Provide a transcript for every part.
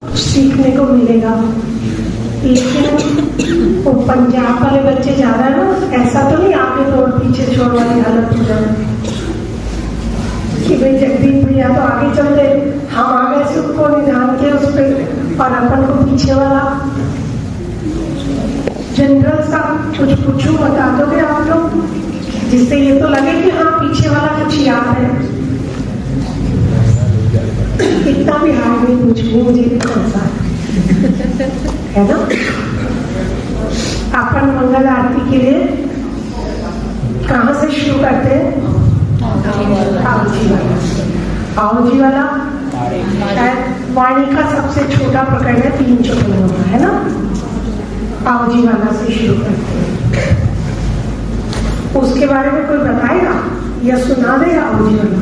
सीखने को मिलेगा। लेकिन वो पंजाब वाले बच्चे जा रहे हैं ना, ऐसा तो नहीं आगे दौड़ पीछे छोड़ वाली हालत हो जाए कि भाई जगदीप भैया तो आगे चलते, हम आगे से उसको निधान के उस पर और अपन को पीछे वाला। जनरल सा कुछ पूछूं, बता दोगे आप लोग, जिससे ये तो लगे कि हाँ पीछे वाला कुछ याद है। इतना भी हार्ड नहीं पूछूंगी, मुझे भी कौन सा है ना। अपन मंगल आरती के लिए कहाँ से शुरू करते हैं? आओ जी वाला वाणी का सबसे छोटा प्रकरण है, 3 चौपाई होता है ना। आओ जी वाला से शुरू करते हैं। उसके बारे में कोई बताएगा या सुना देगा? आओ जी वाला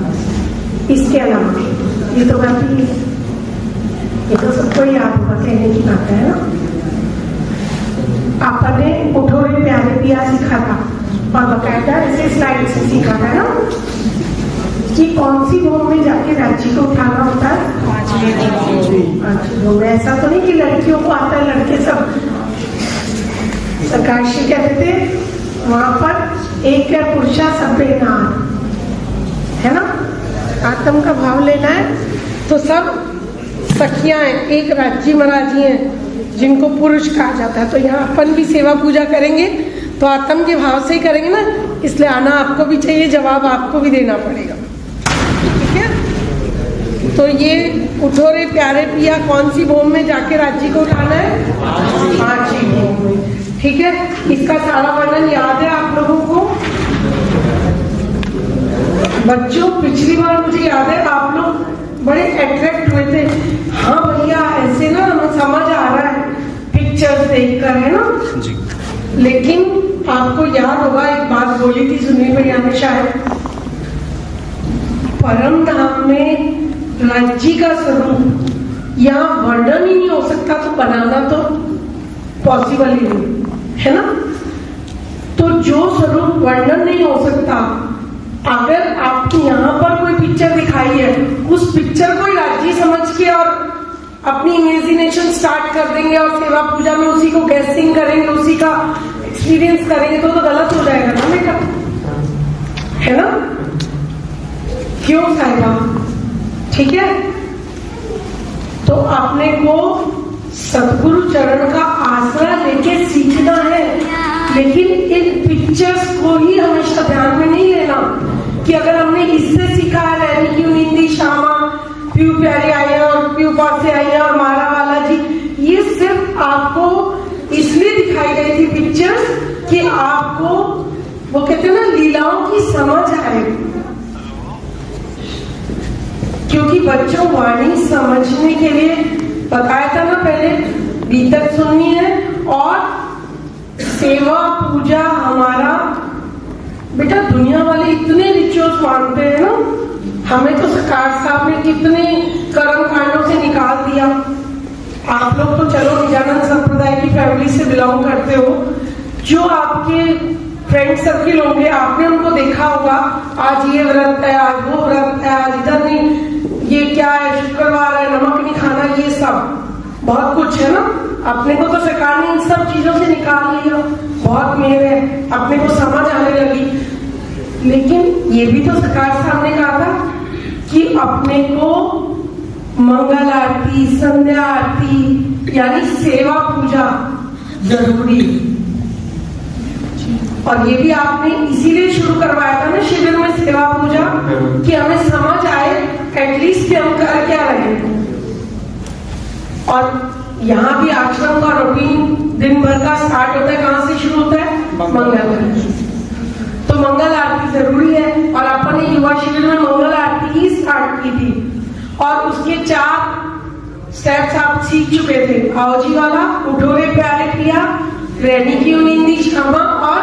इसके अलावा ये तो बात ही, ये तो सबको याद होगा, कहने की बात है ना। आपने उठो रे प्यारे पिया सीखा था और बकायदा ऐसे स्लाइड से सीखा था ना कि कौन सी भूमि में जाके राज्य को उठाना होता है। ऐसा तो नहीं कि लड़कियों को आता है, लड़के सब। सरकार श्री कहते थे वहां पर एक पुरुषा सब नाम है ना। आत्म का भाव लेना है तो सब सखियां हैं, एक राज्य महाराजी हैं जिनको पुरुष कहा जाता है। तो यहाँ अपन भी सेवा पूजा करेंगे तो आत्म के भाव से ही करेंगे ना, इसलिए आना आपको भी चाहिए, जवाब आपको भी देना पड़ेगा, ठीक है। तो ये उठो रे प्यारे पिया कौन सी भूमि में जाके राज्य को उठाना है? पांचवी भूमि में, ठीक है। इसका सारा वर्णन याद है आप लोगों को? बच्चों पिछली बार मुझे याद है आप लोग बड़े अट्रैक्ट हुए थे, हाँ भैया ऐसे ना हमें समझ आ रहा है पिक्चर्स देखकर, है ना जी। लेकिन आपको याद होगा एक बात बोली थी सुनील भैया ने शायद, परम धाम में राज्य का स्वरूप यहाँ वर्णन ही नहीं हो सकता, तो बनाना तो पॉसिबल ही नहीं है ना। तो जो स्वरूप वर्णन नहीं हो सकता, अगर आपको यहाँ पर कोई पिक्चर दिखाई है, उस पिक्चर को राज्य समझ के और अपनी इमेजिनेशन स्टार्ट कर देंगे और सेवा पूजा में उसी को गेसिंग करेंगे, उसी का एक्सपीरियंस करेंगे तो गलत हो जाएगा ना बेटा, है ना। क्यों साहिबा? ठीक है। तो अपने को सदगुरु चरण का आसरा लेके सीखना है, लेकिन इन पिक्चर्स को ही हमेशा ध्यान में नहीं लेना कि अगर हमने इससे सीखा है रैनी क्यों निंदी श्यामा, प्यू प्यारी आई है और प्यू पास से आई है और मारा वाला जी, ये सिर्फ आपको इसलिए दिखाई गई थी पिक्चर्स कि आपको वो कहते हैं ना लीलाओं की समझ आए। क्योंकि बच्चों वाणी समझने के लिए बताया था ना पहले, बीतक सुननी है और सेवा पूजा हमारा बेटा, दुनिया वाले इतने रिचुअल्स मानते हैं ना, हमें तो सरकार साहब ने कितने कर्म कांडों से निकाल दिया। आप लोग तो चलो निजानंद संप्रदाय की फैमिली से बिलोंग करते हो, जो आपके फ्रेंड सर्किल होंगे आपने उनको देखा होगा, आज ये व्रत है, आज वो व्रत है, आज इधर नहीं, ये क्या है, शुक्रवार है, नमक नहीं खाना, ये सब बहुत कुछ है ना। अपने को तो सरकार ने इन सब चीजों से निकाल लिया, बहुत मेहर है, अपने को समझ आने लगी। लेकिन ये भी तो सरकार साहब ने कहा था कि अपने को मंगल आरती, संध्या आरती यानी सेवा पूजा जरूरी, और ये भी आपने इसीलिए शुरू करवाया था ना शिविर में सेवा पूजा, कि हमें समझ आए एटलीस्ट हम कर क्या रहे हैं। और यहाँ भी आश्रम का रूटीन दिन भर का स्टार्ट होता है, कहाँ से शुरू होता है? मंगल आरती। तो मंगल आरती जरूरी है, और अपन ने युवा शिविर में मंगल आरती ही स्टार्ट की थी, और उसके 4 स्टेप्स आप सीख चुके थे। आओ जी वाला, उठो रे प्यारे पिया, रैनी क्यों निंदी क्षमा और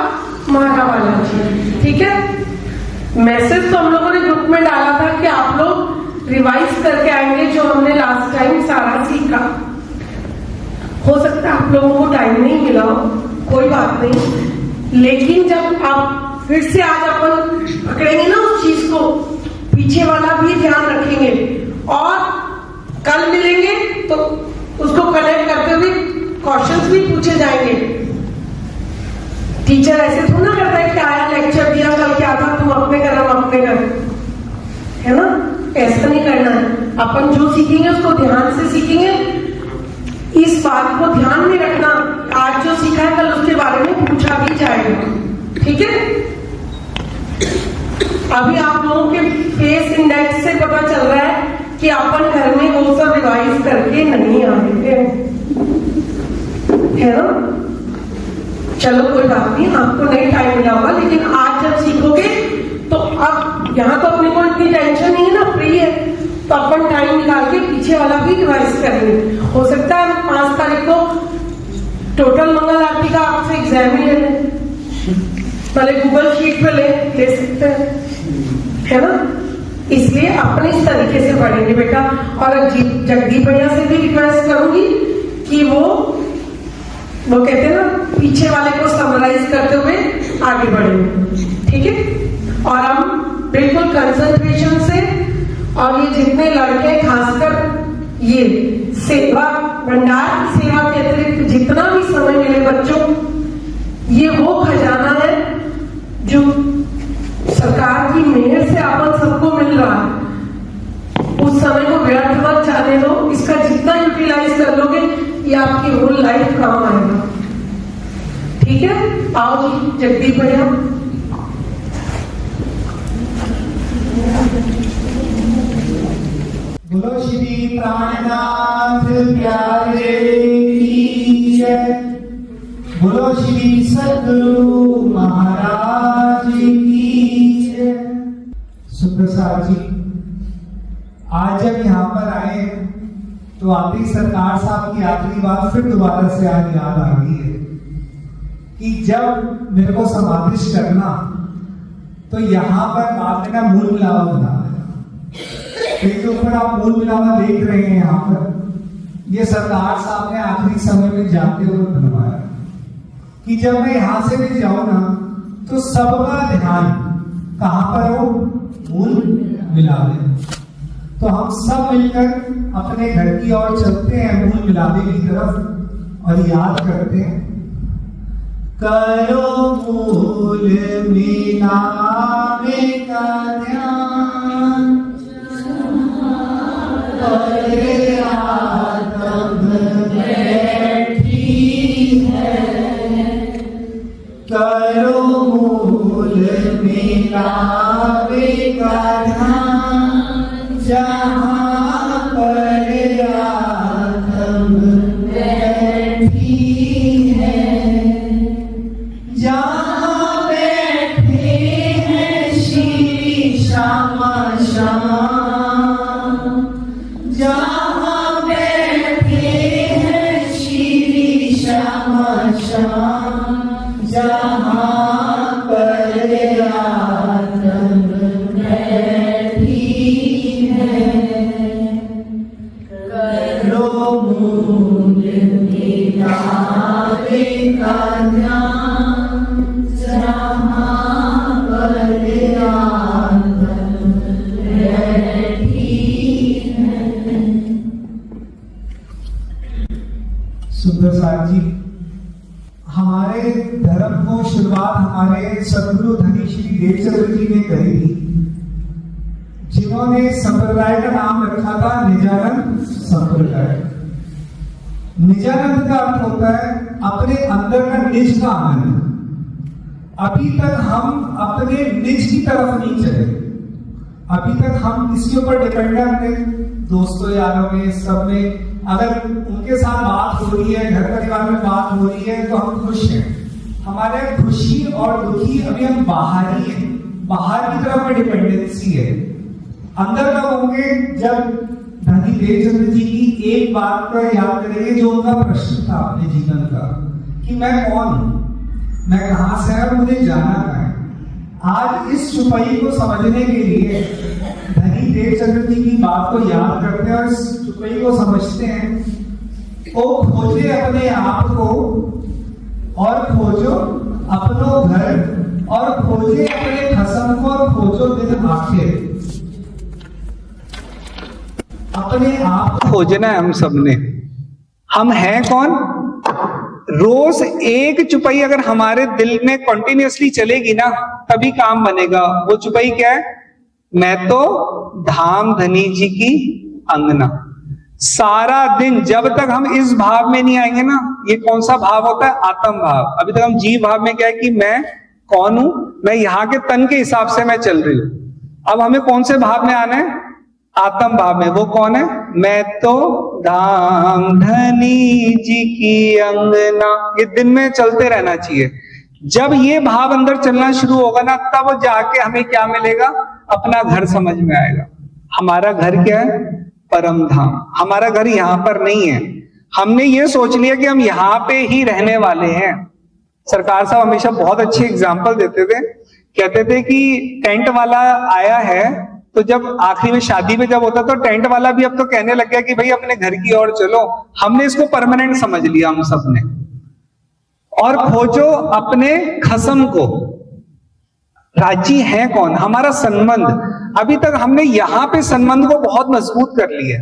मारा वाला जी, ठीक है। मैसेज तो हम लोगों ने ग्रुप में डाला था कि आप लोग रिवाइज करके आएंगे जो हमने लास्ट टाइम सारा सीखा। हो सकता है आप लोगों को टाइम नहीं मिला हो, कोई बात नहीं, लेकिन जब आप फिर से आज अपन पकड़ेंगे ना उस चीज को, पीछे वाला भी ध्यान रखेंगे, और कल मिलेंगे तो क्वेश्चंस भी पूछे जाएंगे। टीचर ऐसे थोड़ा ना करता है कि आया लेक्चर दिया, कल क्या था, तुम अपने कर हम अपने कर, है ना? ऐसा नहीं करना है। अपन जो सीखेंगे उसको ध्यान से सीखेंगे। इस बात को ध्यान में रखना, आज जो सीखा है कल उसके बारे में पूछा भी जाएगा, ठीक है? अभी आप लोगों के फेस इंडेक्स से पता चल रहा है कि अपन घर में वो सब रिवाइज करके नहीं आए थे, है ना? चलो कोई बात नहीं, आपको नहीं टाइम मिला होगा, लेकिन आज जब सीखोगे तो अब यहाँ तो अपने को इतनी टेंशन नहीं है ना, फ्री है, तो अपन टाइम निकाल के पीछे वाला भी रिवाइज करेंगे। हो सकता है 5 तारीख को टोटल मंगल आरती का आपसे एग्जाम ही ले लें, भले गूगल शीट पे ले सकते हैं, है ना? इसलिए अपने इस तरीके से पढ़ेंगे बेटा। और जगदीप भैया से भी रिक्वेस्ट करूंगी कि वो कहते हैं ना, पीछे वाले को समराइज करते हुए आगे बढ़ेंगे, ठीक है? और हम बिल्कुल कंसंट्रेशन से, और ये जितने लड़के खासकर ये सेवा, भंडार की सेवा के अतिरिक्त जितना भी समय मिले बच्चों, ये वो खजाना है जो सरकार की मेहर से अपन सबको मिल रहा है। उस समय को व्यर्थ मत जाने दो, इसका जितना यूटिलाइज कर लोगे ये आपकी होल लाइफ काम आएगा, ठीक है? आओ जी जगदीप भैया। बोलो श्री प्राणनाथ प्यारे की जय, बोलो श्री सद्गुरु महाराज की जय। सुप्रसाद जी, आज जब यहाँ पर आए तो आते ही सरकार साहब की आखिरी बात फिर दोबारा से आज याद आ गई है कि जब मेरे को समाधिश करना तो यहाँ पर आपने ना मूल मिलावा बना है। एक तो ऊपर आप मूल मिलावा देख रहे हैं, यहाँ पर ये सरकार साहब ने आखिरी समय में जाते हुए बनवाया कि जब मैं यहाँ से भी जाऊं ना तो सबका ध्यान कहाँ पर हो, मूल मिलावे। तो हम सब मिलकर अपने घर की ओर चलते हैं मूल मिलावे की तरफ और याद करते हैं, करो मूल मिलावे का ध्यान, करो मूल मिलावे का ध्यान, जहाँ पर आत्म बैठी है, जहाँ बैठे हैं श्री श्यामा श्याम, जहाँ बैठे हैं श्री श्यामा श्याम, जहाँ पर आत्म बैठी है, करो मूल मिलावे का ध्यान, जहाँ पर आत्म बैठी है। सुप्रसाद जी, हमारे धर्म को शुरुआत हमारे सद्गुरु धनी श्री देवचंद्र जी ने करी थी, जिन्होंने संप्रदाय का नाम रखा था निजानंद संप्रदाय। निजानंद का अर्थ होता है अपने अंदर का निज का आनंद। अभी तक हम अपने निज की तरफ नहीं चले, अभी तक हम इसके ऊपर डिपेंडेंट थे, दोस्तों यारों में, सब में अगर उनके साथ बात हो रही है, घर परिवार में बात हो रही है तो हम खुश हैं। हमारे खुशी और दुखी अभी हम बाहर ही हैं, बाहर की तरफ में डिपेंडेंसी है। अंदर कब होंगे, जब धनी देवचंद्र जी की एक बात को याद करेंगे जो उनका प्रश्न था अपने जीवन का, कि मैं कौन हूं, मैं कहां से है, मुझे जाना कहां है। आज इस चुपाई को समझने के लिए धनी देवचंद्र जी की बात को याद करते हैं और इस चुपाई को समझते हैं। ओ खोजे अपने आप को और खोजो अपनो घर और खोजे अपने खसम को और खोजो दिन आखिर। अपने आप खोजना है हम सबने। हम हैं कौन? रोज एक चुपई अगर हमारे दिल में कंटिन्यूअसली चलेगी ना, तभी काम बनेगा। वो चुपई क्या है? मैं तो धाम धनी जी की अंगना। सारा दिन जब तक हम इस भाव में नहीं आएंगे ना, ये कौन सा भाव होता है? आत्म भाव। अभी तक हम जीव भाव में क्या है कि मैं कौन हूं, मैं यहाँ के तन के हिसाब से मैं चल रही हूं। अब हमें कौन से भाव में आना है? आत्म भाव में। वो कौन है? मैं तो धाम धनी जी की अंगना। ये दिन में चलते रहना चाहिए। जब ये भाव अंदर चलना शुरू होगा ना, तब जाके हमें क्या मिलेगा? अपना घर समझ में आएगा। हमारा घर क्या है? परम धाम। हमारा घर यहाँ पर नहीं है। हमने ये सोच लिया कि हम यहाँ पे ही रहने वाले हैं। सरकार साहब हमेशा बहुत अच्छे एग्जाम्पल देते थे, कहते थे कि टेंट वाला आया है, तो जब आखिरी में शादी में जब होता तो टेंट वाला भी अब तो कहने लग गया कि भाई अपने घर की ओर चलो। हमने इसको परमानेंट समझ लिया हम सबने। और खोजो अपने खसम को। राजी है कौन? हमारा संबंध। अभी तक हमने यहां पे संबंध को बहुत मजबूत कर लिया।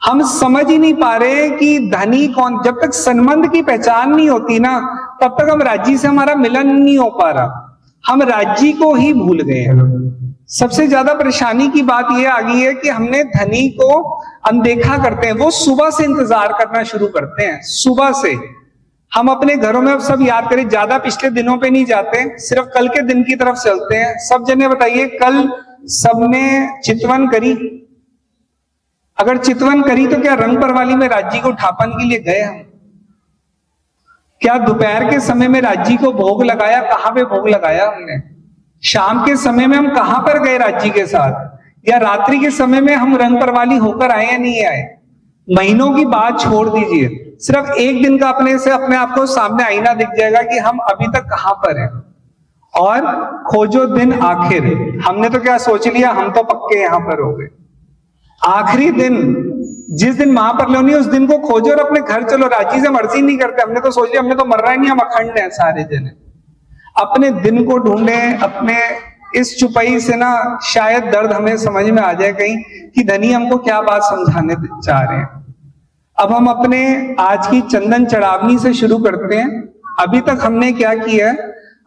हम समझ ही नहीं पा रहे कि धनी कौन। जब तक संबंध की पहचान नहीं होती ना, तब तक हम राज्य से हमारा मिलन नहीं हो पा रहा। हम राज्य को ही भूल गए हैं। सबसे ज्यादा परेशानी की बात यह आ गई है कि हमने धनी को अनदेखा करते हैं। वो सुबह से इंतजार करना शुरू करते हैं। सुबह से हम अपने घरों में अब सब याद करें, ज्यादा पिछले दिनों पे नहीं जाते, सिर्फ कल के दिन की तरफ चलते हैं। सब जने बताइए, कल सबने चितवन करी? अगर चितवन करी तो क्या रंग परवाली में राज्य को उठापन के लिए गए हम? क्या दोपहर के समय में राज्य को भोग लगाया? कहां पे भोग लगाया हमने? शाम के समय में हम कहां पर गए राज्य के साथ? या रात्रि के समय में हम रंग परवाली होकर आए या नहीं आए? महीनों की बात छोड़ दीजिए, सिर्फ एक दिन का अपने से अपने आप को सामने आईना दिख जाएगा कि हम अभी तक कहां पर हैं। और खोजो दिन आखिर। हमने तो क्या सोच लिया, हम तो पक्के यहां पर हो गए। आखिरी दिन, जिस दिन महापर्ल होनी है, उस दिन को खोजो और अपने घर चलो। राजी से मर्जी नहीं करते। हमने तो सोच लिया हमने तो मरना ही नहीं, हम अखंड हैं सारे जने। अपने दिन को ढूंढे। अपने इस चुपई से ना शायद दर्द हमें समझ में आ जाए कहीं कि धनी हमको क्या बात समझाने चाह रहे हैं। अब हम अपने आज की चंदन चढ़ावनी से शुरू करते हैं। अभी तक हमने क्या किया है?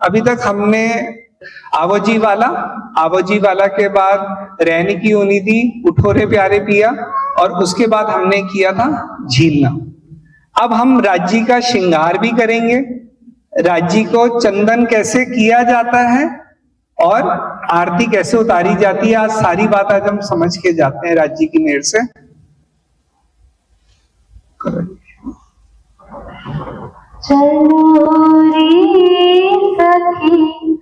अभी तक हमने आवोजी वाला के बाद रैन की ऊनी थी, उठो रे प्यारे पिया, और उसके बाद हमने किया था झीलना। अब हम राज्य का श्रृंगार भी करेंगे। राज्य को चंदन कैसे किया जाता है और आरती कैसे उतारी जाती है, आज सारी बात आज हम समझ के जाते हैं राज्य की मेहर से। चलो रे सखी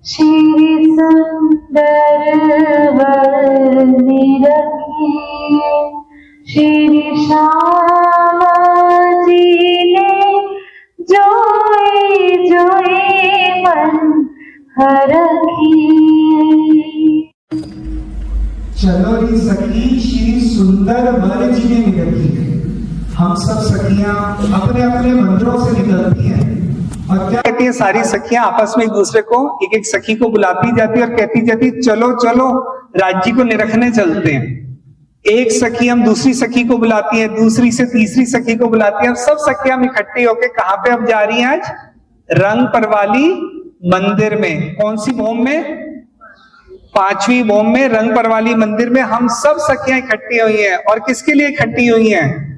श्री सुंदर वरनी रखी, श्री श्यामा जी ने जोए जोए मन हरखी। चलो री सखी श्री सुंदर वर जी ने निकलती है। हम सब सखियां अपने अपने मंदिरों से निकलती हैं और क्या कहती है? सारी सखियां आपस में एक दूसरे को, एक एक सखी को बुलाती जाती है और कहती जाती, चलो चलो राज्य को निरखने चलते हैं। एक सखी हम दूसरी सखी को बुलाती है, दूसरी से तीसरी सखी को बुलाती है। सब सखियां इकट्ठी होकर कहां पे अब जा रही हैं? आज रंग परवाली मंदिर में। कौन सी भूम में? 5वीं भूम में रंग परवाली मंदिर में हम सब सखियां इकट्ठी हुई हैं। और किसके लिए इकट्ठी हुई हैं?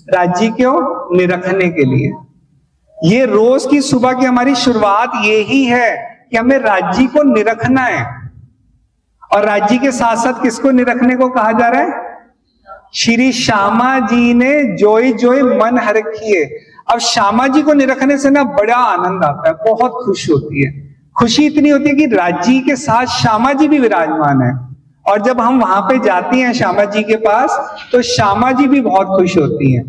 राज्य को निरखने के लिए। ये रोज की सुबह की हमारी शुरुआत यही है कि हमें राज्य को निरखना है। और राज्य के साथ साथ किसको निरखने को कहा जा रहा है? श्री श्यामा जी ने जोई जोई मन हरखी है। अब श्यामा जी को निरखने से ना बड़ा आनंद आता है, बहुत खुश होती है। खुशी इतनी होती है कि राज्य के साथ श्यामा जी भी विराजमान है। और जब हम वहां पे जाती हैं श्यामा जी के पास, तो श्यामा जी भी बहुत खुश होती हैं।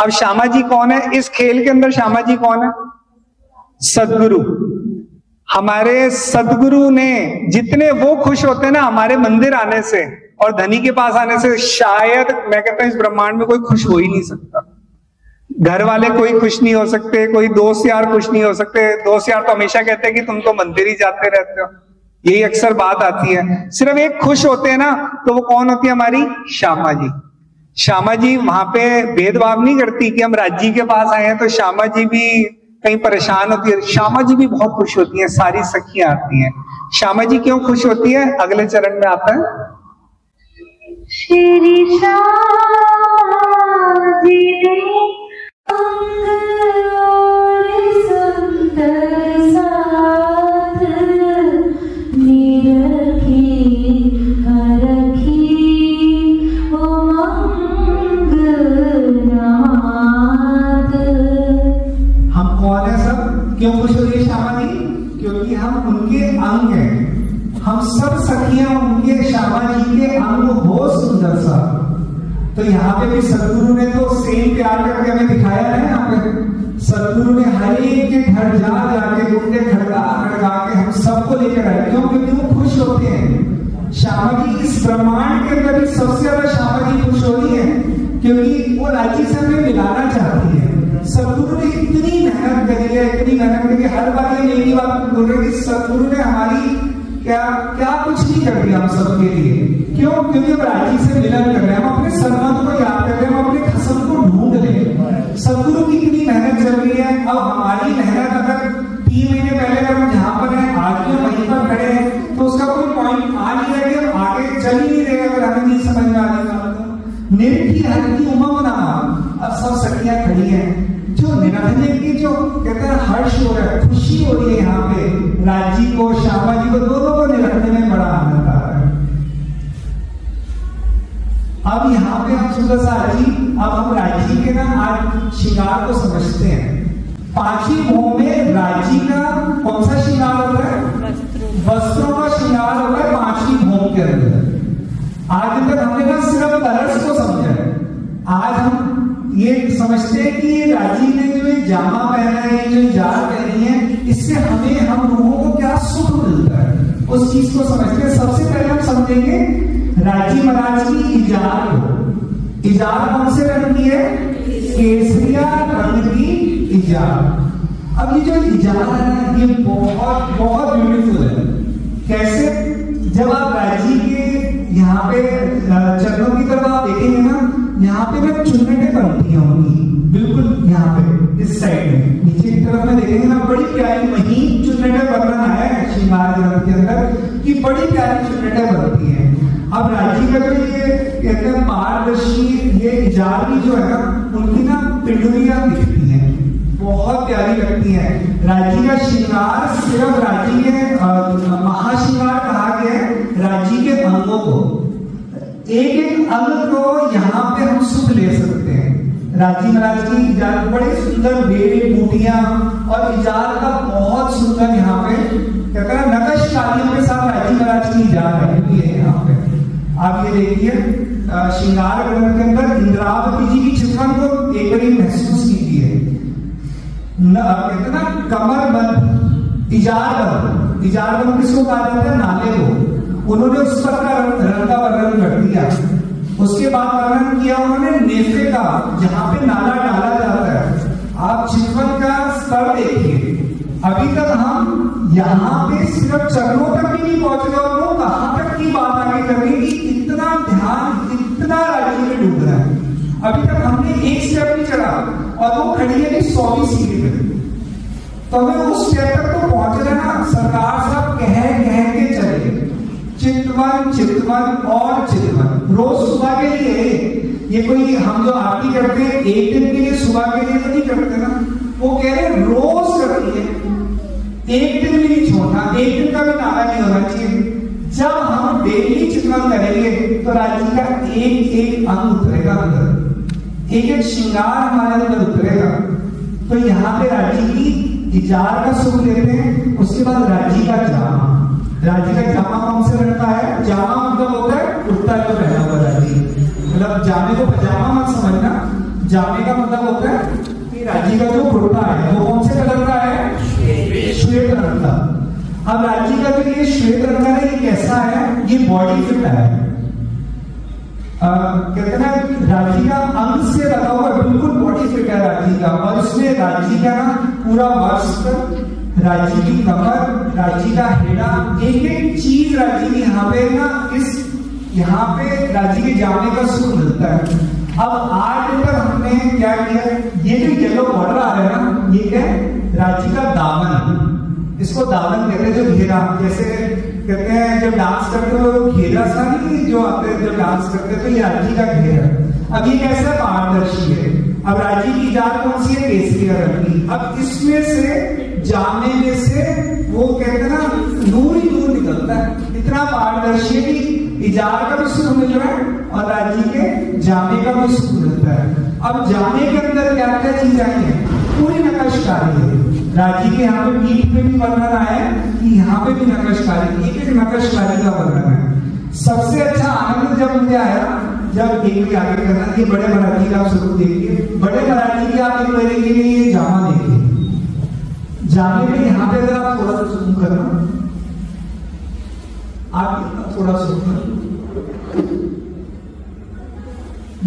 अब श्यामा जी कौन है? इस खेल के अंदर श्यामा जी कौन है? सदगुरु। हमारे सदगुरु ने, जितने वो खुश होते हैं ना हमारे मंदिर आने से और धनी के पास आने से, शायद मैं कहता हूं इस ब्रह्मांड में कोई खुश हो ही नहीं सकता। घर वाले कोई खुश नहीं हो सकते, कोई दोस्त यार खुश नहीं हो सकते। दोस्त यार तो हमेशा कहते हैं कि तुम तो मंदिर ही जाते रहते हो, यही अक्सर बात आती है। सिर्फ एक खुश होते हैं ना, तो वो कौन होती है? हमारी श्यामा जी। श्यामा जी वहां पे भेदभाव नहीं करती कि हम राज्य के पास आए हैं तो श्यामा जी भी कहीं परेशान होती है। श्यामा जी भी बहुत खुश होती हैं, सारी सखियां आती हैं। श्यामा जी क्यों खुश होती है अगले चरण में आता है। श्री श्यामा जी ने अंग और सुंदर साथ निरखी हरखी उमंग नाद। हम कौन है सब, क्यों खुश हो रही है श्यामा जी? क्योंकि हम उनके अंग हैं। हम सब सखियां उनके श्यामा जी के अंग हो सुंदर सा। तो यहाँ पे भी सदगुरु ने तो सेम प्यार करके हमें दिखाया है। यहाँ पे सदगुरु ने हर एक के घर जा जाके गुंडे खड़का खड़का के हम सबको लेकर आए। क्यों? क्योंकि वो खुश होते हैं। श्यामा जी इस ब्रह्मांड के अंदर भी सबसे ज्यादा श्यामा जी खुश हो रही है क्योंकि वो राज्य से हमें मिलाना चाहती है। सदगुरु ने इतनी मेहनत करी है, इतनी मेहनत करी। हर बार ये यही बात बोल रहे कि सदगुरु ने हमारी क्या क्या कुछ नहीं कर दिया हम सबके लिए। क्यों? क्योंकि हम राज्य से मिलन कर रहे हैं, हम अपने सरमत को याद कर रहे हैं, हम अपने खसम को ढूंढ रहे हैं। सदगुरु की इतनी मेहनत चल रही है। अब हमारी मेहनत अगर 3 महीने पहले अगर हम जहाँ पर हैं आज भी वहीं पर खड़े हैं तो उसका कोई पॉइंट आ नहीं है कि हम आगे चल ही नहीं रहे अगर हमें नहीं समझ में आ रही। निरखी हरखी उमंग नामा। अब सब सखियां खड़ी हैं जो निरखने की जो कहते हैं हर्ष हो रहा है, खुशी हो रही है। यहाँ पे राज्य को श्यामा जी को दोनों को निरखने में बड़ा आनंद आ रहा है। अब यहाँ पे हम सुंदर सा जी, अब हम राज्य के ना आज श्रृंगार को समझते हैं। 5ही भोग में राज्य का कौन सा श्रृंगार होता है? वस्त्रों का श्रृंगार होता है 5वीं भोग के अंदर। आज तक हमने ना सिर्फ कलर्स को समझा है। आज हम ये समझते हैं कि ये राजी ने जो ये जामा पहना है, जो जार पहनी है, इससे हमें हम लोगों को क्या सुख मिलता है उस चीज को समझते हैं। सबसे पहले हम समझेंगे राजी महाराज की इजार को। इजार कौन से रंग की है? केसरिया रंग की इजार। अब ये जो इजार है ना ये बहुत बहुत ब्यूटीफुल है। कैसे? जब आप राजी के यहाँ पे चरणों की तरफ आप देखेंगे ना, यहाँ पे ना चुन्नटें बनती हैं उनकी, बिल्कुल यहाँ पे इस साइड में नीचे की तरफ में देखेंगे ना बड़ी प्यारी महीन चुन्नटें बनना है श्रृंगार ग्रंथ के अंदर कि बड़ी प्यारी चुन्नटें बनती हैं। अब राजी का जो ये कहते हैं पारदर्शी ये इजार भी जो है ना उनकी ना पिंडुरियां दिखती हैं, बहुत प्यारी लगती हैं। राजी का श्रृंगार सिर्फ राजी के महाश्रृंगार कहा गया है राजी के अंगों को। एक एक अंग को यहाँ पे हम सुख ले सकते हैं। राजी महाराज की इजार बड़े सुंदर बेल बूटियां और इजार का बहुत सुंदर यहाँ पे कहते हैं नकश कालियों के साथ राजी महाराज की इजार है यहाँ पे। आप ये देखिए श्रृंगार ग्रंथ के अंदर इंद्रावती जी की चित्रण को एक बार महसूस कीजिए। कहते ना कमर बंद, इजार बंद किसको कहा जाता है? नाले को। उन्होंने उस पर रंग का वर्णन कर दिया। उसके बाद वर्णन किया उन्होंने नेफे का, जहां पे नाला डाला जाता है। आप चितवन का स्तर देखिए। अभी तक हम यहाँ पे सिर्फ चरणों तक भी नहीं पहुंचे और वो कहां तक की बात आगे करनी कि इतना ध्यान इतना राज्य में डूब रहा है। अभी तक हमने एक स्टेप नहीं चढ़ा और वो खड़ी है कि 100वीं सीढ़ी पे। तो हमें उस स्टेप तक तो पहुंचना ना। सरकार साहब कह के चले चितवन चितवन और चितवन। रोज सुबह के लिए ये कोई हम जो आरती करते हैं एक दिन के लिए सुबह के लिए तो नहीं करते ना, वो कह रहे रोज करती है, एक दिन भी नहीं छोड़ना, एक दिन का भी नारा नहीं होना चाहिए। जब हम डेली चितवन करेंगे तो राज्य का एक एक अंग उतरेगा अंदर, एक एक श्रृंगार हमारे अंदर उतरेगा। तो यहाँ पे राज्य की इजार का सुख लेते हैं। उसके बाद राज्य का जामा। राज्य का जामा कौन से रंग का है? जामा मतलब होता है कुर्ता जो पहना हुआ राज्य, मतलब जामे को पजामा मत समझना। जामे का मतलब होता है कि राज्य का जो कुर्ता है वो कौन से कलर का है? श्वेत रंग का। अब राज्य का जो ये श्वेत रंग का है ये कैसा है? ये बॉडी फिट है। कहते हैं राज्य का अंग से लगा हुआ बिल्कुल बॉडी फिट है राज्य का। और इसमें राज्य का ना पूरा वस्त्र, राज्य की कमर, राज्य का हेड़ा, एक एक चीज राज्य की यहाँ पे ना इस यहाँ पे राज्य के जामे का सुख मिलता है। अब आज तक हमने क्या किया, ये जो येलो बॉर्डर आ रहा है ना, ये क्या है, रांची का दामन, इसको दामन कहते हैं, जो घेरा, जैसे कहते हैं जब डांस करते हो घेरा सा नहीं जो आते हैं जब डांस करते हैं, तो ये रांची का घेरा। अब ये कैसा पारदर्शी है। अब रांची की जात कौन सी है, केसरिया रंग की। अब इसमें से जामे में से वो कहते हैं ना नूर ही नूर निकलता है, इतना पारदर्शी है कि इजार का भी सुख मिल रहा है और रांची के जामे का भी सुख मिलता है। अब जामे के अंदर क्या क्या चीज आई है, पूरी नक्काशी है। रांची के यहाँ पे पीठ पे भी वर्णन आया है कि यहाँ पे भी नक्काशी, एक एक नक्काशी का वर्णन है। सबसे अच्छा आनंद जब मुझे आया, जब एक भी आगे करना, ये बड़े मराठी का आप स्वरूप देखिए, बड़े मराठी के आप एक महीने के लिए ये जामा देखिए, जामे में यहाँ पे अगर आप थोड़ा सा जूम करना, आप थोड़ा सा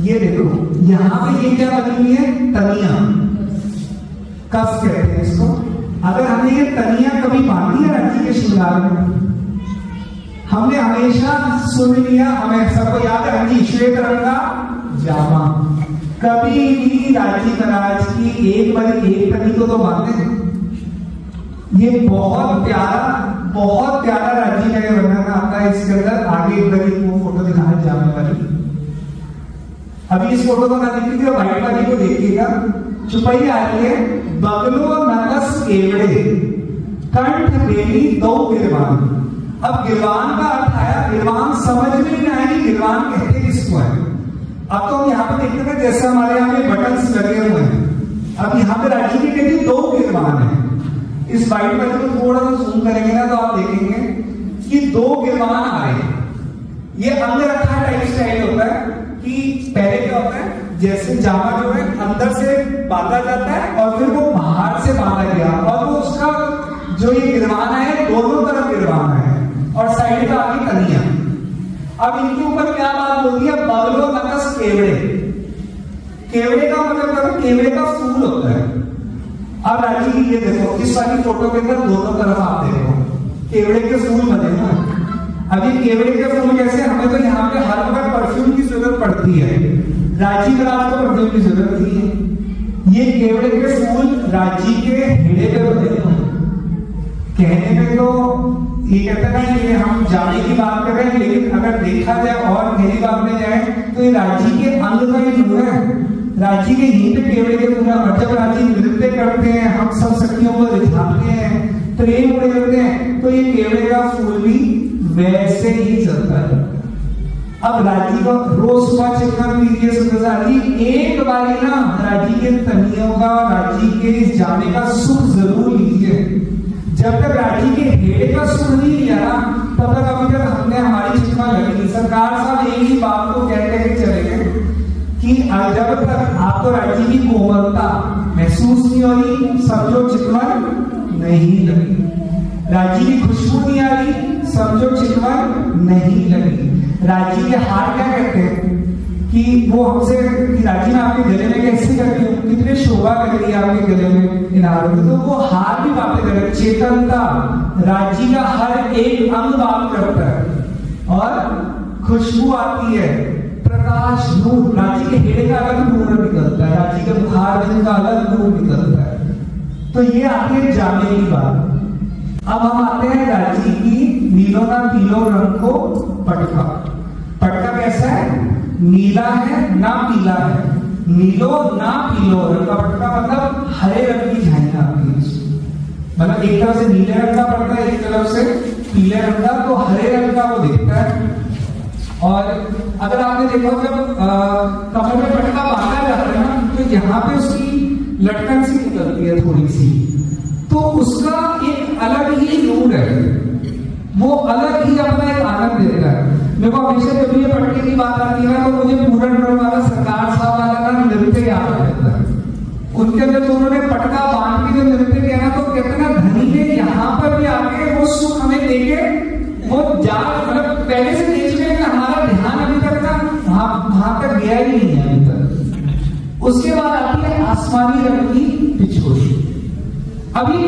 ये देखो, यहाँ पे ये क्या बनी हुई है, तनिया, कस कहते हैं इसको। अगर हमने ये तनिया कभी बांधी है रांची के श्रृंगार में, हमने हमेशा सुन लिया, हमें सबको याद है रांची श्वेत रंग का जामा, कभी भी रांची महाराज की एक बार एक तनी को तो बांधे। ये बहुत प्यारा रांची का ये वर्णन आता है इसके अंदर। आगे एक बार वो फोटो दिखाना जाने वाली, अभी इस फोटो को ना देखी थी, व्हाइट वाली को देखिएगा, चुपैया आ रही है, बगलो नकस केवड़े कंठ बेली दो गिरवान। अब गिरवान का अर्थ आया, गिरवान समझ में नहीं आया कि गिरवान कहते किसको है। अब तो हम यहाँ पे देखते हैं जैसे हमारे यहाँ पे बटन्स लगे हुए हैं, अब यहाँ पे रांची की कहती दो गिरवान है। इस व्हाइट वाले को थोड़ा सा जूम करेंगे ना तो आप देखेंगे कि दो गिरवान आ रहे हैं। ये अंगरखा टाइप स्टाइल होता है कि पहले क्या होता है, जैसे जामा जो है अंदर से बांधा जाता है और फिर वो बाहर से बांधा गया, और वो उसका जो ये गिरवान है दोनों तरफ गिरवान है और साइड का आगे तनिया। अब इनके ऊपर क्या बात होती है, बगलो नकस केवड़े। केवड़े का मतलब केवड़े का फूल होता है। अब रांची की ये देखो, इस वाली फोटो के अंदर दोनों तरफ आप देखो केवड़े के फूल बने हुए। अभी केवड़े के फूल कैसे, हमें तो यहाँ पे हर वक्त परफ्यूम की जरूरत पड़ती है, रांची में आपको परफ्यूम की जरूरत नहीं है। ये केवड़े के फूल रांची के हेड़े पे बने हुए। कहने में तो ये कहते हैं कि हम जाने की बात कर रहे हैं, लेकिन अगर देखा जाए और गहरी बात में जाए तो ये रांची के अंग का ही फूल है। रांची के यहीं पे केवड़े के फूल, और जब रांची नृत्य करते हैं, हम सब सखियों को रिझाते हैं, प्रेम उड़े होते हैं, तो ये केवड़े का फूल भी वैसे ही चलता है। अब रांची को रोज सुबह चिकन लीजिए सुंदर जी, एक बारी ना रांची के तनियों का, रांची के इस जाने का सुख जरूर लीजिए। जब तक रांची के हेड़े का सुख नहीं लिया ना, तब तक अभी तक हमने हमारी चिकना लगी। सरकार साहब एक ही बात को कहते हुए चलेंगे कि जब तक आपको रांची की कोमलता महसूस नहीं हो रही, समझो चिकन नहीं लगी। रांची की खुशबू नहीं आ रही, समझो चिकन नहीं लगी। रांची के हार क्या कहते हैं कि वो हमसे कि रांची में आपके गले में कैसे करती हूँ, कितने शोभा कर रही है आपके गले में इन हारों में, तो वो हार भी बातें कर रहे। चेतनता, रांची का हर एक अंग बात करता है और खुशबू आती है, प्रकाश, नूर। रांची के हेड़े का अलग नूर निकलता है, रांची के बुखार दिन का अलग नूर निकलता है। तो ये आती है जाने की बात। अब हम आते हैं रांची की नीलो ना पीलो रंग को पटका। पटका कैसा है, नीला है ना पीला है, नीलो ना पीलो रंग का पटका, मतलब हरे रंग की झाइयां आती है। मतलब एक तरफ से नीले रंग का पटका, एक तरफ से पीले रंग का, तो हरे रंग का वो दिखता है। और अगर आपने देखा जब कमर में पटका बांधा जाता है ना, तो यहाँ पे उसकी लटकन सी निकलती है थोड़ी सी, तो उसका एक अलग ही नूर है, वो अलग ही अपना एक आनंद देता है। मेरे को हमेशा जब ये पटके की बात आती है तो मुझे पूरन रंग वाला सरकार साहब वाला ना नृत्य याद आ जाता है। उनके अंदर जो उन्होंने पटका बांध के जो नृत्य किया ना, तो कहते ना धनी ने यहाँ पर भी आके वो सुख हमें देके वो जा, मतलब पहले से देख में हमारा ध्यान अभी तक ना वहां तक गया ही नहीं है अभी तक। उसके बाद आती है आसमानी रंग की पिछोली। अभी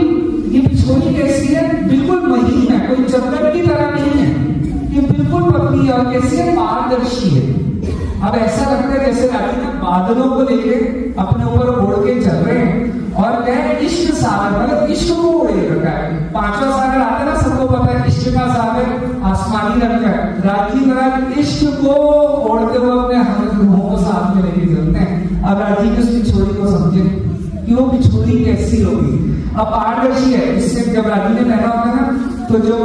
ये पिछोली कैसी है, बिल्कुल महीन है, कोई चद्दर की तरह नहीं है, ये बिल्कुल पतली है और कैसी है, पारदर्शी है। अब ऐसा लगता है जैसे राजी ना बादलों को लेके अपने ऊपर उड़ के चल रहे हैं और कह इश्क सागर, मतलब इश्क को उड़े रखा है। पांचवा सागर आता है ना, सबको पता है इश्क का सागर आसमानी रंग का है। राजी महाराज इश्क को ओढ़ते हुए अपने हम रूहों को साथ में लेके चलते हैं। अब राजी की उसकी छोरी को समझे कि वो बिछोरी कैसी होगी। अब पारदर्शी है, इससे जब राजी ने पहना होता है ना, तो जो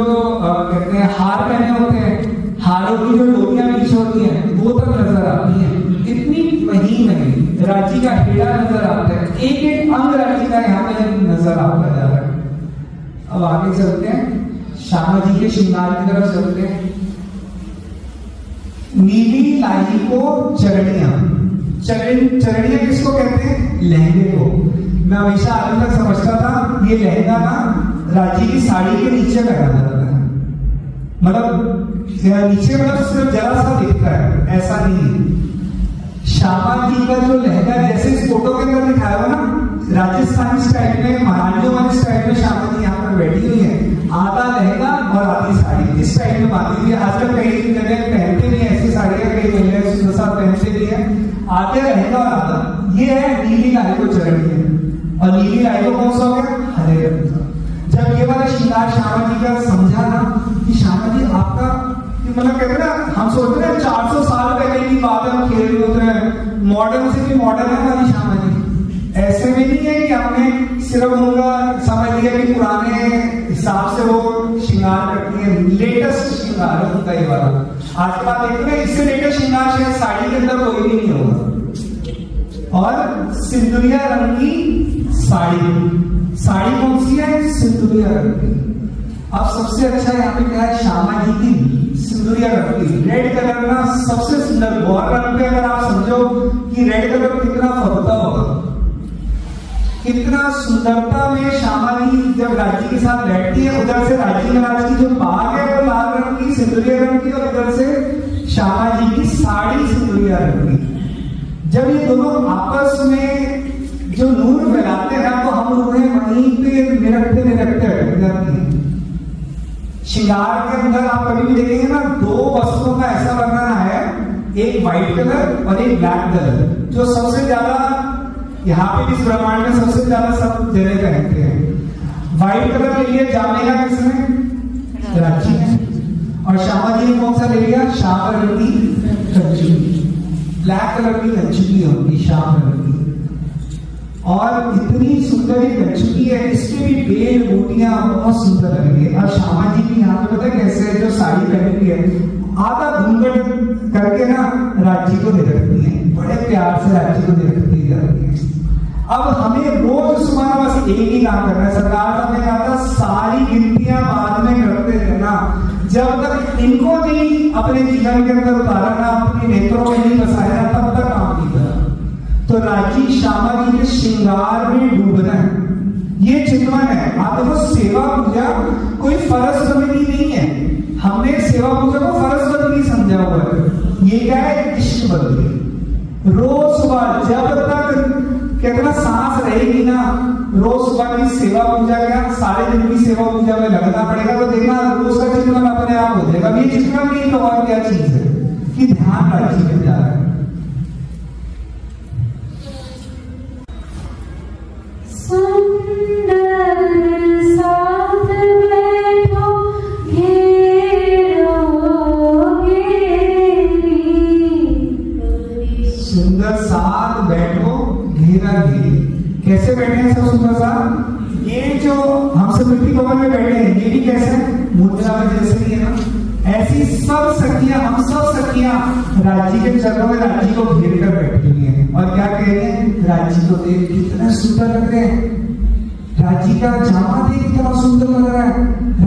कहते हैं हार पहने होते हैं, हारों की जो डोरियां बीच होती हैं वो तक नजर आती हैं। इतनी महीन है, राजी का हेड़ा नजर आता है, एक एक अंग राजी का यहाँ पे नजर आता जा रहा है। अब आगे चलते हैं, श्यामा जी के श्रृंगार की तरफ चलते हैं। नीली लाई को चरणियां, चरणियां किसको कहते हैं? लहंगे को। मैं हमेशा आगे तक समझता था ये लहंगा ना राजी की साड़ी के नीचे पहना जाता है, मतलब नीचे मतलब सिर्फ जरा सा दिखता है, ऐसा नहीं है। श्यामा जी का जो लहंगा जैसे इस फोटो के अंदर दिखाया हुआ ना, राजस्थानी स्टाइल में, महारानियों वाले स्टाइल में श्यामा जी यहाँ पर बैठी हुई है। आधा लहंगा और आधी साड़ी इस स्टाइल में बांधी हुई है। आजकल कई जगह पहनते भी ऐसी साड़ियां, कई महिलाएं सुंदर सा पहनते भी है। आधे लहंगा और आधा, ये है नीली लाई को चढ़ी है। और नीली लाई को कौन सा हो गया? हरे रंग का। जब ये वाला श्रृंगार श्यामा जी का समझा ना कि श्यामा जी आपका, मतलब कहते ना, हम सोचते हैं 400 साल पहले की बात हम खेल होते हैं, मॉडर्न से भी मॉडर्न है हमारी श्यामा जी। ऐसे में नहीं है कि हमने सिर्फ उनका समझ लिया कि पुराने हिसाब से वो श्रृंगार करती है। लेटेस्ट श्रृंगार है उनका ये वाला। आज के बाद देखते हैं, इससे लेटेस्ट श्रृंगार शायद साड़ी के अंदर कोई भी नहीं होगा। और सिंदूरिया रंग की साड़ी, साड़ी कौन सी है? सिंदूरिया रंग की। अब सबसे अच्छा यहाँ पे क्या है? श्यामा जी की सिंदूरिया रंग की रेड कलर ना सबसे सुंदर। गौर रंग पे अगर आप समझो कि रेड कलर कितना फबता होगा, कितना सुंदरता में श्यामा जी जब राजी के साथ बैठती है। उधर से राजी महाराज की जो बाग है वो लाल रंग की, सिंदूरिया रंग की, और उधर से श्यामा जी की साड़ी सिंदूरिया रंग की। जब ये दोनों आपस में जो नूर फैलाते हैं तो हम उन्हें वहीं पे निरखते निरखते रह जाती हैं। श्रृंगार के अंदर आप कभी भी देखेंगे ना, दो वस्त्रों का ऐसा वर्णन है, एक व्हाइट कलर और एक ब्लैक कलर, जो सबसे ज्यादा यहाँ पे इस ब्रह्मांड में सबसे ज्यादा सब जगह पहनते हैं। व्हाइट कलर ले लिया जाने का किसने? राजी ने। और श्यामा जी ने कौन सा ले लिया? श्याम रंग की कंचुकी। ब्लैक कलर की कंचुकी होगी श्याम रंग की। और इतनी सुंदर ये कंचुकी है, इसके भी बेल बूटियां बहुत सुंदर लग रही है। और श्यामा जी की यहाँ पे पता है कैसे है? जो साड़ी पहनी हुई है, आधा घूंघट करके ना राजी को दे रखती है, बड़े प्यार से राजी को दे रखती जाती है। अब हमें रोज सुबह बस एक ही काम करना है। सरकार ने कहा था सारी गिनतियां बाद में करते रहना, जब तक इनको नहीं अपने जीवन के अंदर उतारा ना, अपने नेत्रों में नहीं बसाया, तब तक काम नहीं करा। तो राजी श्यामा जी के श्रृंगार में डूबना है, ये चिंतन है। आप देखो, सेवा पूजा कोई फर्ज बंदगी नहीं है। हमने सेवा पूजा को फर्ज बंदगी समझा हुआ है। ये क्या है? इष्ट बंदगी। रोज सुबह जब तक कितना सांस रहेगी ना, रोज सुबह की सेवा पूजा, क्या सारे दिन की सेवा पूजा में लगना पड़ेगा। तो देखना रोज का चिंतन अपने आप हो जाएगा। ये चिंतन नहीं तो और क्या चीज है कि ध्यान राजी में जा रहा है। सुंदर साथ बैठो घेरो घेरी, सुंदर साथ बैठो घेरा घेरी। कैसे बैठे हैं सब सुंदर साथ? ये जो हमसे मिट्टी भवन में बैठे हैं, ये भी कैसे है? मुद्रा में जैसे ही है ना, ऐसी सब सखियां, हम सब सखियां राजी के चरणों में राजी को घेर कर बैठी हुई हैं। और क्या कह रहे हैं? राजी को देख कितना सुंदर लग रहे हैं, राजी का जामा देख कितना सुंदर लग रहा है,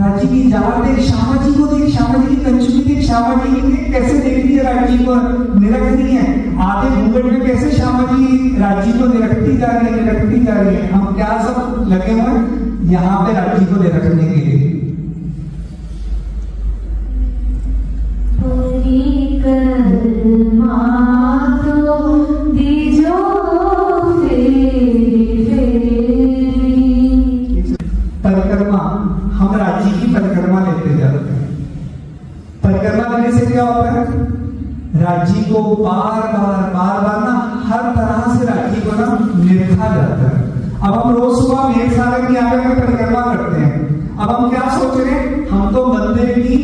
राजी की जाल देख, श्यामा जी को देख, श्यामा जी की कंचुकी देख, श्यामा जी की देख कैसे देख रही है राजी को, निरख रही है। आधे घूंघट में कैसे श्यामा जी राजी को निरखती जा रही है, निरखती जा रही है। हम क्या सब लगे हुए हैं यहाँ पे राजी को निरखने के लिए। परिक्रमा तो दीजो फेरी फेरी। परिक्रमा, हम राजी की परिक्रमा लेते जाते हैं। परिक्रमा लेने से क्या होता है? राजी को बार बार ना हर तरह से राजी को ना निरखा जाता है। अब हम रोज सुबह मेघ सागर की आगे में परिक्रमा करते हैं। अब हम क्या सोच रहे हैं, हम तो मंदिर की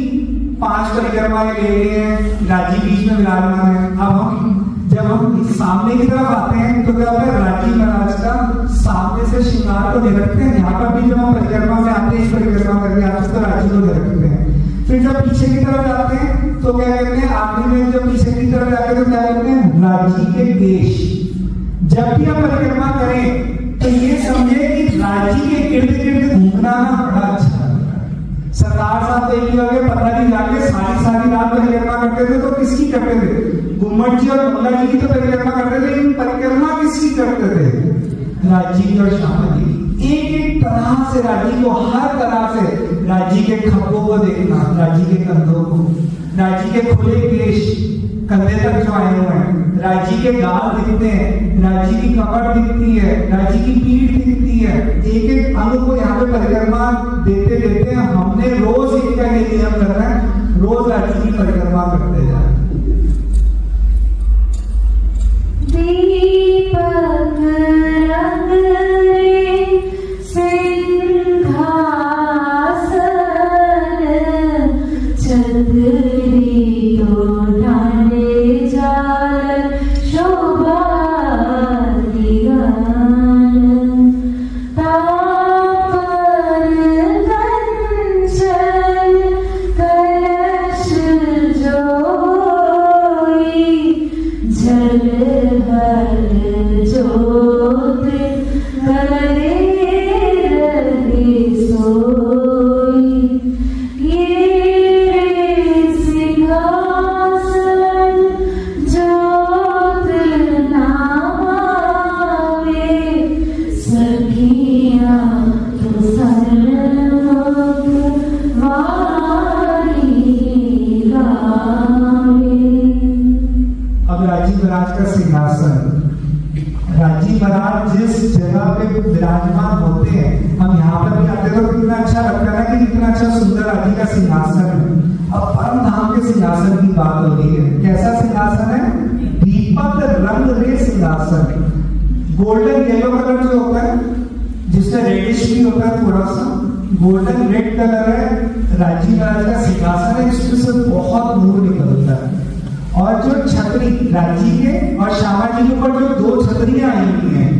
5 परिक्रमाएं ले लिए हैं, राजी बीच में विराजमान है। अब जब हम सामने की तरफ आते हैं तो क्या होता है, राजी महाराज का सामने से श्रृंगार को निरखते हैं। यहाँ पर भी जब हम परिक्रमा में आते हैं, इस परिक्रमा करके आते हैं तो राजी को निरखते हैं। फिर जब पीछे की तरफ जाते हैं तो क्या कहते हैं, आखिरी में जब पीछे की तरफ जाते हैं तो क्या कहते हैं, राजी के केश। जब भी हम परिक्रमा करें तो ये समझे कि राजी के इर्द गिर्द घूमना ना बड़ा अच्छा लगता है। सरदार साहब देखिए होंगे, पता नहीं जाके सारी रात परिक्रमा करते थे। तो किसकी करते थे, गुम्मट जी और मंगला जी की तो परिक्रमा करते थे, लेकिन परिक्रमा किसकी करते थे, राजी और श्यामा जी। एक तरह से राजी को, हर तरह से राजी के खंभों को देखना, राजी के कंधों को, राजी के खुले केश कंधे तक जो आए हुए हैं, राजी के गाल दिखते हैं, राजी की कमर दिखती है, राजी की पीठ दिखती है। एक अंग को यहाँ पे परिक्रमा देते देते हमने रोज एक का नियम करना है, रोज राजी की परिक्रमा करते जाए। दीपक रंग सिंहासन चंद्री तो ढाले जाल शोभा दिगाल तापर कंचन कलश जोई जल भर जोत करे रहे सोई। ये सिंहासन जोत नावे सखियां तो सर्वमुख वाणी गावे। अब राजी महाराज का सिंहासन, राजी महाराज जिस जगह पे विराजमान होते हैं, हम यहाँ पर भी आते हैं तो कितना अच्छा लगता है कि कितना अच्छा सुंदर राजी का सिंहासन है। अब परम धाम के सिंहासन की बात हो रही है। कैसा सिंहासन है, दीपक रंग रे सिंहासन। गोल्डन येलो कलर जो होता है, जिसमें रेडिश भी होता है, थोड़ा सा गोल्डन रेड कलर है, राजी महाराज का सिंहासन है, इसमें से बहुत नूर निकलता है। और जो छतरी राजी के और श्यामा जी के ऊपर जो 2 छतरियां आई हुई हैं,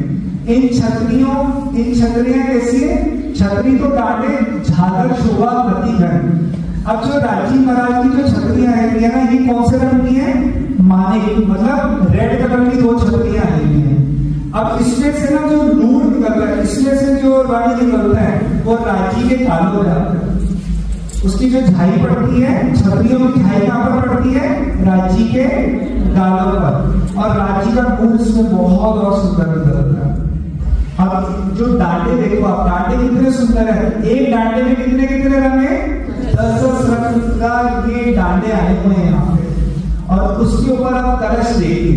इन छतरियां कैसी है, छतरी तो काटे झालर शोभा प्रतिघन। अब जो राजी महाराज की जो छतरियां आई हुई है ना, ये कौन से रंग की है, मानिक, मतलब रेड कलर की 2 छतरियां आई हुई हैं। अब इसमें से ना जो नूर निकलता है, इसमें से जो रंग निकलता है वो राजी के गालों में आता है। उसकी जो झाई पड़ती है, छतरियों की झाई कहां पर पड़ती है, राजी के गालों पर, और राजी का मुंह इसमें बहुत और सुंदर निकलता है। अब जो डांडे देखो आप, डांडे कितने सुंदर है, एक डांडे में कितने कितने रंग है, 10 रंग का ये डांडे आए हुए हैं यहाँ पे। और उसके ऊपर आप कलश देखिए,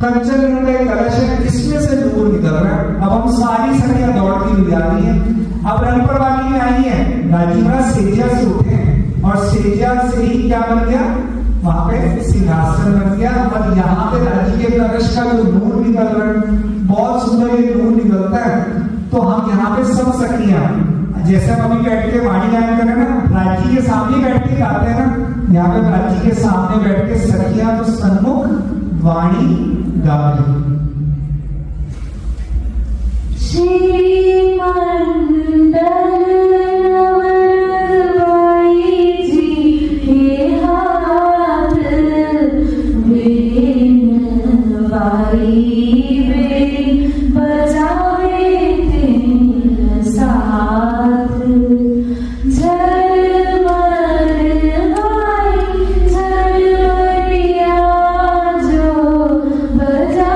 कंचन रंग का कलश है, इसमें से नूर निकल रहा है। अब हम सारी सखियां दौड़ती हुई आ रही हैं। अब रंगपुर वाली में आई है, राजी महाराज सेजा से उठे हैं और सेजा से ही क्या बन गया, वहां पे सिंहासन बन गया। और यहाँ पे राजी के कलश का जो नूर निकल रहा है, बहुत सुंदर ये नूर निकलता है। तो हम यहाँ पे सब सखियां, जैसे हम अभी बैठ के वाणी गायन करें ना, राजी के सामने बैठ के गाते हैं ना, यहाँ पे राजी के सामने बैठ के सखियां तो सन्मुख वाणी गा रही। श्रीमंडल नवरबाई जी के हाथ वीण बाई बेन बजावे तीन साथ। झलमल बाई झलमलिया जो बजा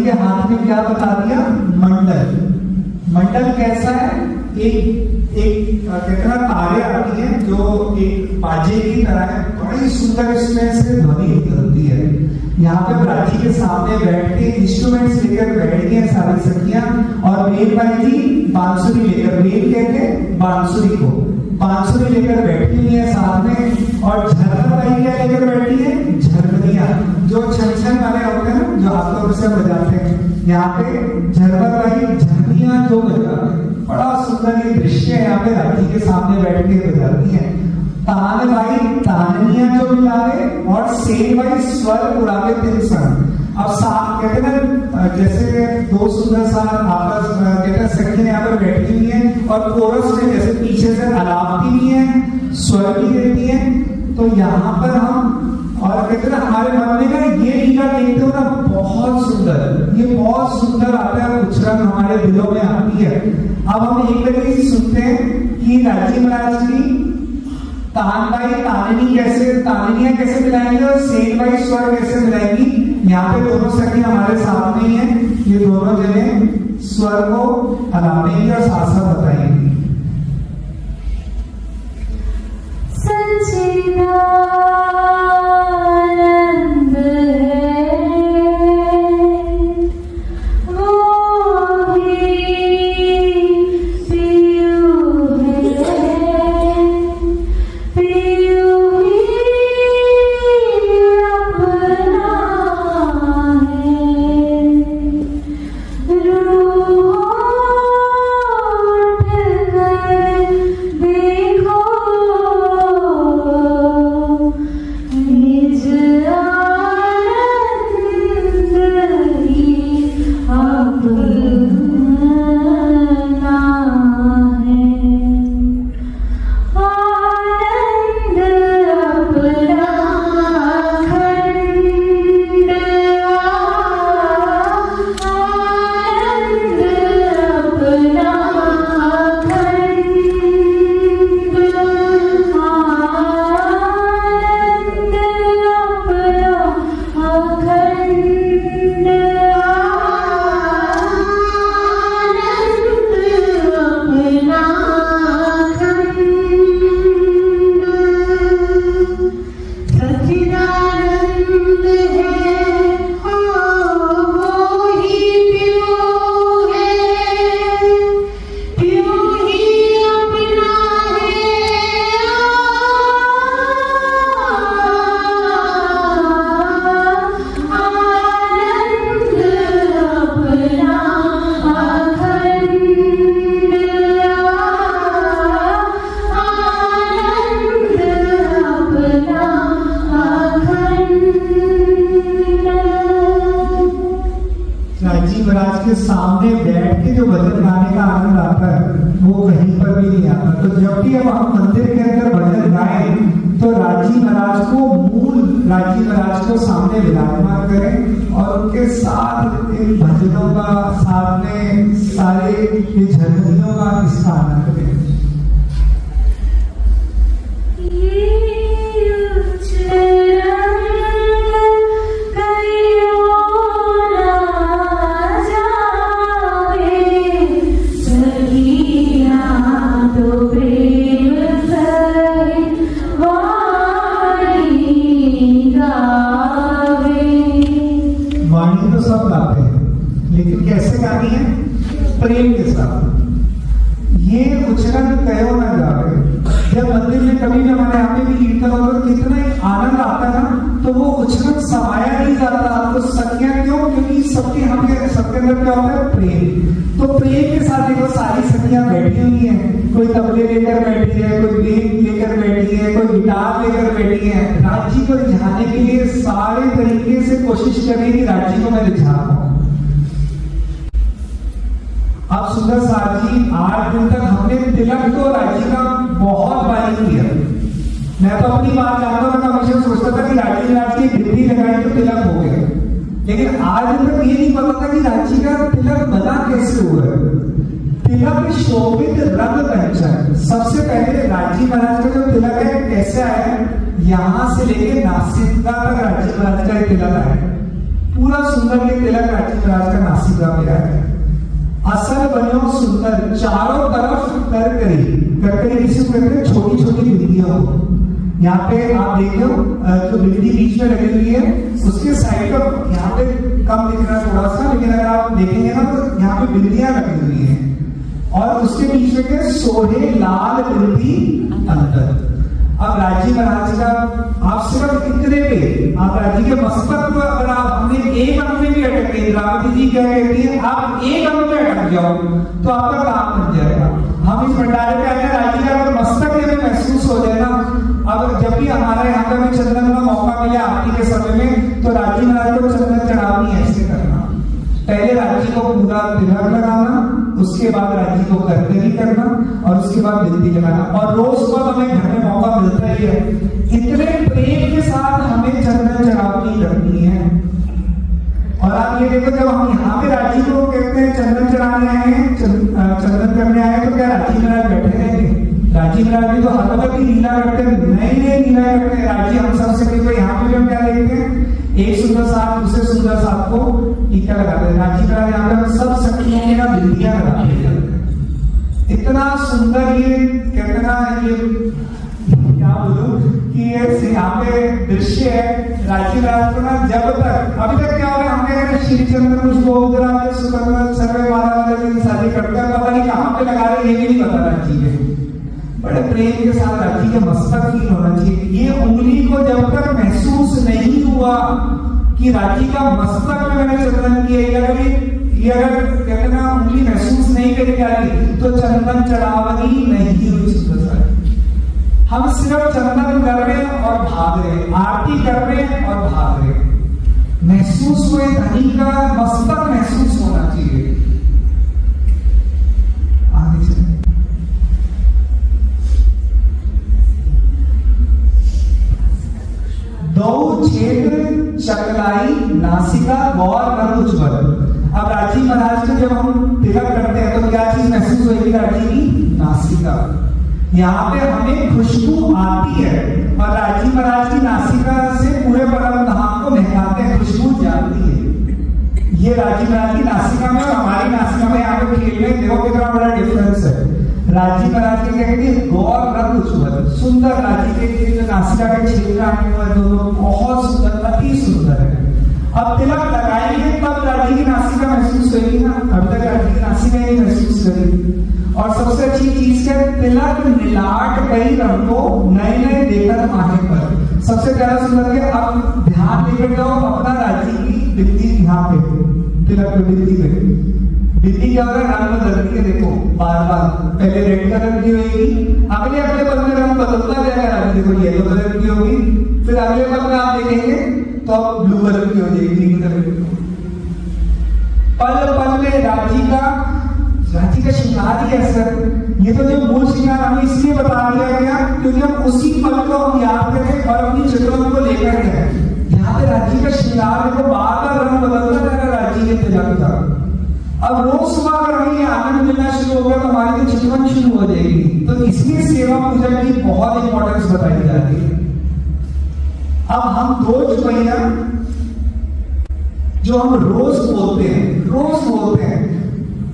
के हाथ में क्या बता दिया? मंडल। मंडल कैसा है? एक कितना तारे आती हैं जो एक बाजे की तरह है, बड़ी सुंदर इसमें से ध्वनि निकलती है। यहाँ पे ब्राजी के सामने बैठ के इंस्ट्रूमेंट्स लेकर बैठ गए सारी सखियां, और मेन भाई जी बांसुरी लेकर, मेन कहते बांसुरी को, बांसुरी लेकर बैठी हुई है साथ में। और झरना भाई क्या लेकर बैठी है? झरनिया, जो छन वाले होते हैं जो आप लोग से बजाते हैं। यहाँ पे झरना भाई झरनिया जो बजाते हैं, बड़ा सुंदर ये दृश्य है। यहाँ पे राजी के सामने बैठ के बजाती है। तान भाई तानिया जो मिलावे, और सेन भाई स्वर उड़ावे तिल संग। अब साथ कहते ना, जैसे दो सुंदर साथ आपस कहते सखियां यहाँ पर बैठी हुई हैं, और कोरस में जैसे पीछे से अलापती भी है, स्वर भी देती है। तो यहाँ पर हम, और कहते ना हमारे मन में ना ये लीला देखते हो ना, बहुत सुंदर, ये बहुत सुंदर आता है, उछलन हमारे दिलों में आती है। अब हम एक तरीके से सुनते हैं कि राजी महाराज की तान भाई तानिनियां कैसे मिलाएंगे, और सेन भाई स्वर कैसे मिलाएंगी। यहाँ पे दोनों सखी हमारे साथ में ही है, ये दोनों जने स्वर को अलापेंगी और साथ साथ बताएंगी। सच्चिदानंद है वो ही पियू है, पियू ही अपना है। रूह उठ कर देखो निज आनंद ही अपना है। आनंद अपना खंड, आनंद अपना खंड, सच्चिदानंद है वो ही पियू है, पियू ही अपना है। आनंद अपना अखंड, आनंद अपना राजी महाराज के सामने बैठ के जो भजन गाने का आनंद आता है वो कहीं पर भी नहीं आता। तो जब भी अब हम मंदिर के अंदर भजन गाएं तो राजी महाराज को सामने विराजमान करें, और उनके साथ इन भजनों का, साथ में सारे ये झरनियों का इसका आनंद लें। वाणी तो सब गाते हैं, लेकिन कैसे गानी है? प्रेम के साथ। ये उछलन कहो ना जावे। जब मंदिर में कभी भी हमारे यहाँ पे भी कीर्तन होता है तो कितना एक आनंद आता है ना, तो वो उछलन समाया नहीं जाता। तो सखियां क्यों? क्योंकि सबके अंदर क्या होता है? प्रेम। तो प्रेम के साथ देखो सारी सखियां बैठी हुई हैं, कोई तबले लेकर बैठी है, कोई बीन लेकर बैठी है, कोई गिटार लेकर बैठी है। राजी को रिझाने के लिए सारे तरीके से कोशिश करें कि राजी को मैं रिझा पाऊं। अब सुंदर साथ जी 8 दिन तक हमने तिलक तो राजी का बहुत बारी किया। मैं तो अपनी बात जानता हूं, मैं हमेशा सोचता था कि राजी राज की गिट्टी लगाई तो तिलक हो गया, लेकिन आज तक ये नहीं पता था कि राजी का तिलक बना कैसे हुआ है। तिलक शोभित रंग पंचन। सबसे पहले राजी महाराज का जो तिलक है कैसे आया? यहां से लेके नासिका तक राजी महाराज का तिलक आया। पूरा सुंदर ये तिलक राजी महाराज का नासिका पे है। असल बनो सुंदर चारों तरफ करकरी किसी को कहते हैं, छोटी छोटी बिंदियां हो। यहाँ पे आप देखो जो बिंदी बीच में लगी हुई है उसके साइड पर यहाँ पे कम दिख रहा है थोड़ा सा, लेकिन अगर आप देखेंगे ना तो यहाँ पे बिंदियां लगी हुई हैं और उसके बीच में के सोहे लाल बिंदी अंतर। अब राजी महाराज का आप सिर्फ इतने पे आप राजी के मस्तक को अगर आप हमने एक अंग में भी अटके, इंद्रावती जी क्या कहती है, आप एक अंग में अटक जाओ तो आपका काम बन जाएगा। हम इस भंडारे पे आए राजी का अगर मस्तक ये महसूस हो जाए ना, अब जब भी हमारे यहाँ पे भी चंदन का मौका मिले आरती के समय में तो राजी महाराज को चंदन चढ़ावनी ऐसे करना, पहले राजी को पूरा तिलक लगाना, उसके बाद राजी को करकरी करना और उसके बाद बिंदी लगाना। और रोज सुबह हमें घर में मौका मिलता ही है, इतने प्रेम के साथ हमें चंदन चढ़ावनी करनी है। और आप ये देखो जब हम यहाँ पे राजी को कहते हैं चंदन चढ़ाने आए हैं, चंदन करने आए हैं, तो क्या राजी महाराज बैठे रहेंगे? राजी महाराज तो हर वक्त ही लीला करते हैं, नए लीला करते हैं। राजी हम सबसे देखो यहाँ पे भी हम क्या देखते हैं, एक सुंदर साथ दूसरे सुंदर साथ को टीका लगाते हैं। राजी महाराज यहाँ पे सब सखियों के ना बिंदियां लगाते हैं। इतना सुंदर ये कहते ना, ये क्या बोलूं कि ये यहाँ पे दृश्य है। राजी महाराज को ना जब तक अभी तक क्या हो रहा है, हमने श्रीचंद्र पुष्पोदरा सुकंदर सर्वे माला वाले शादी करते हैं, पता नहीं कहाँ पे लगा रहे ये भी नहीं पता राजी के। बड़े प्रेम के साथ राजी के मस्तक फील होना चाहिए। ये उंगली को जब तक महसूस नहीं हुआ कि राजी का मस्तक में मैंने चंदन किया, ये अगर कहते ना उंगली महसूस नहीं करी जा रही तो चंदन चढ़ावनी नहीं हुई। हम सिर्फ चंदन कर रहे हैं और भाग रहे हैं, आरती कर रहे हैं और भाग रहे हैं। महसूस हुए धनी का मस्तक महसूस होना चाहिए। आगे चलिए। दो छेद चकलाई नासिका गौर नर उज्ज्वल। अब राजी महाराज को जब हम तिलक करते हैं तो क्या चीज महसूस होगी? राजी की नासिका। यहाँ पे हमें खुशबू आती है और राजी महाराज की नासिका से पूरे परम धाम को महकाते हैं, खुशबू जाती है। ये राजी महाराज की नासिका में और हमारी नासिका में यहाँ पे खेल में देखो कितना बड़ा डिफरेंस है। राजी महाराज के कहते हैं गौर रंग उज्ज्वल, सुंदर। राजी के जो नासिका के छेद आने वाले दोनों बहुत सुंदर, अति सुंदर है। अब तिलक लगाएंगे तब राजी की नासिका महसूस होगी ना, अभी तक राजी की नासिका ही महसूस करेगी। और सबसे अच्छी चीज है तिलक मिलाट कई रंगों नए नए देकर माहे पर। सबसे प्यारा सुंदर है, अब ध्यान लेकर जाओ अपना राजी की बिंदी यहाँ पे, तिलक पे बिंदी पे। बिंदी क्या होगा? रंग बदलती है, देखो बार बार। पहले रेड कलर की होगी, अगले पल में रंग बदलता जाएगा। राजी देखो येलो कलर की होगी, फिर अगले पल में आप देखेंगे तो अब ब्लू कलर की हो जाएगी, ग्रीन कलर की। पल पल में राजी का श्रृंगार ही है सर। ये तो जो मूल श्रृंगार हमें इसलिए बता दिया गया क्योंकि हम उसी पल को हम याद करें और अपनी चित्रों को लेकर गए। यहाँ पे राजी का श्रृंगार देखो बार बार रंग बदलता जाएगा राजी के तिलक का। अब रोज सुबह अगर हमें ये आनंद मिलना शुरू हो गया तो हमारी तो चितवन शुरू हो जाएगी। तो इसलिए सेवा पूजा की बहुत इंपॉर्टेंस बताई जाती है। अब हम दो चुपैया जो हम रोज बोलते हैं,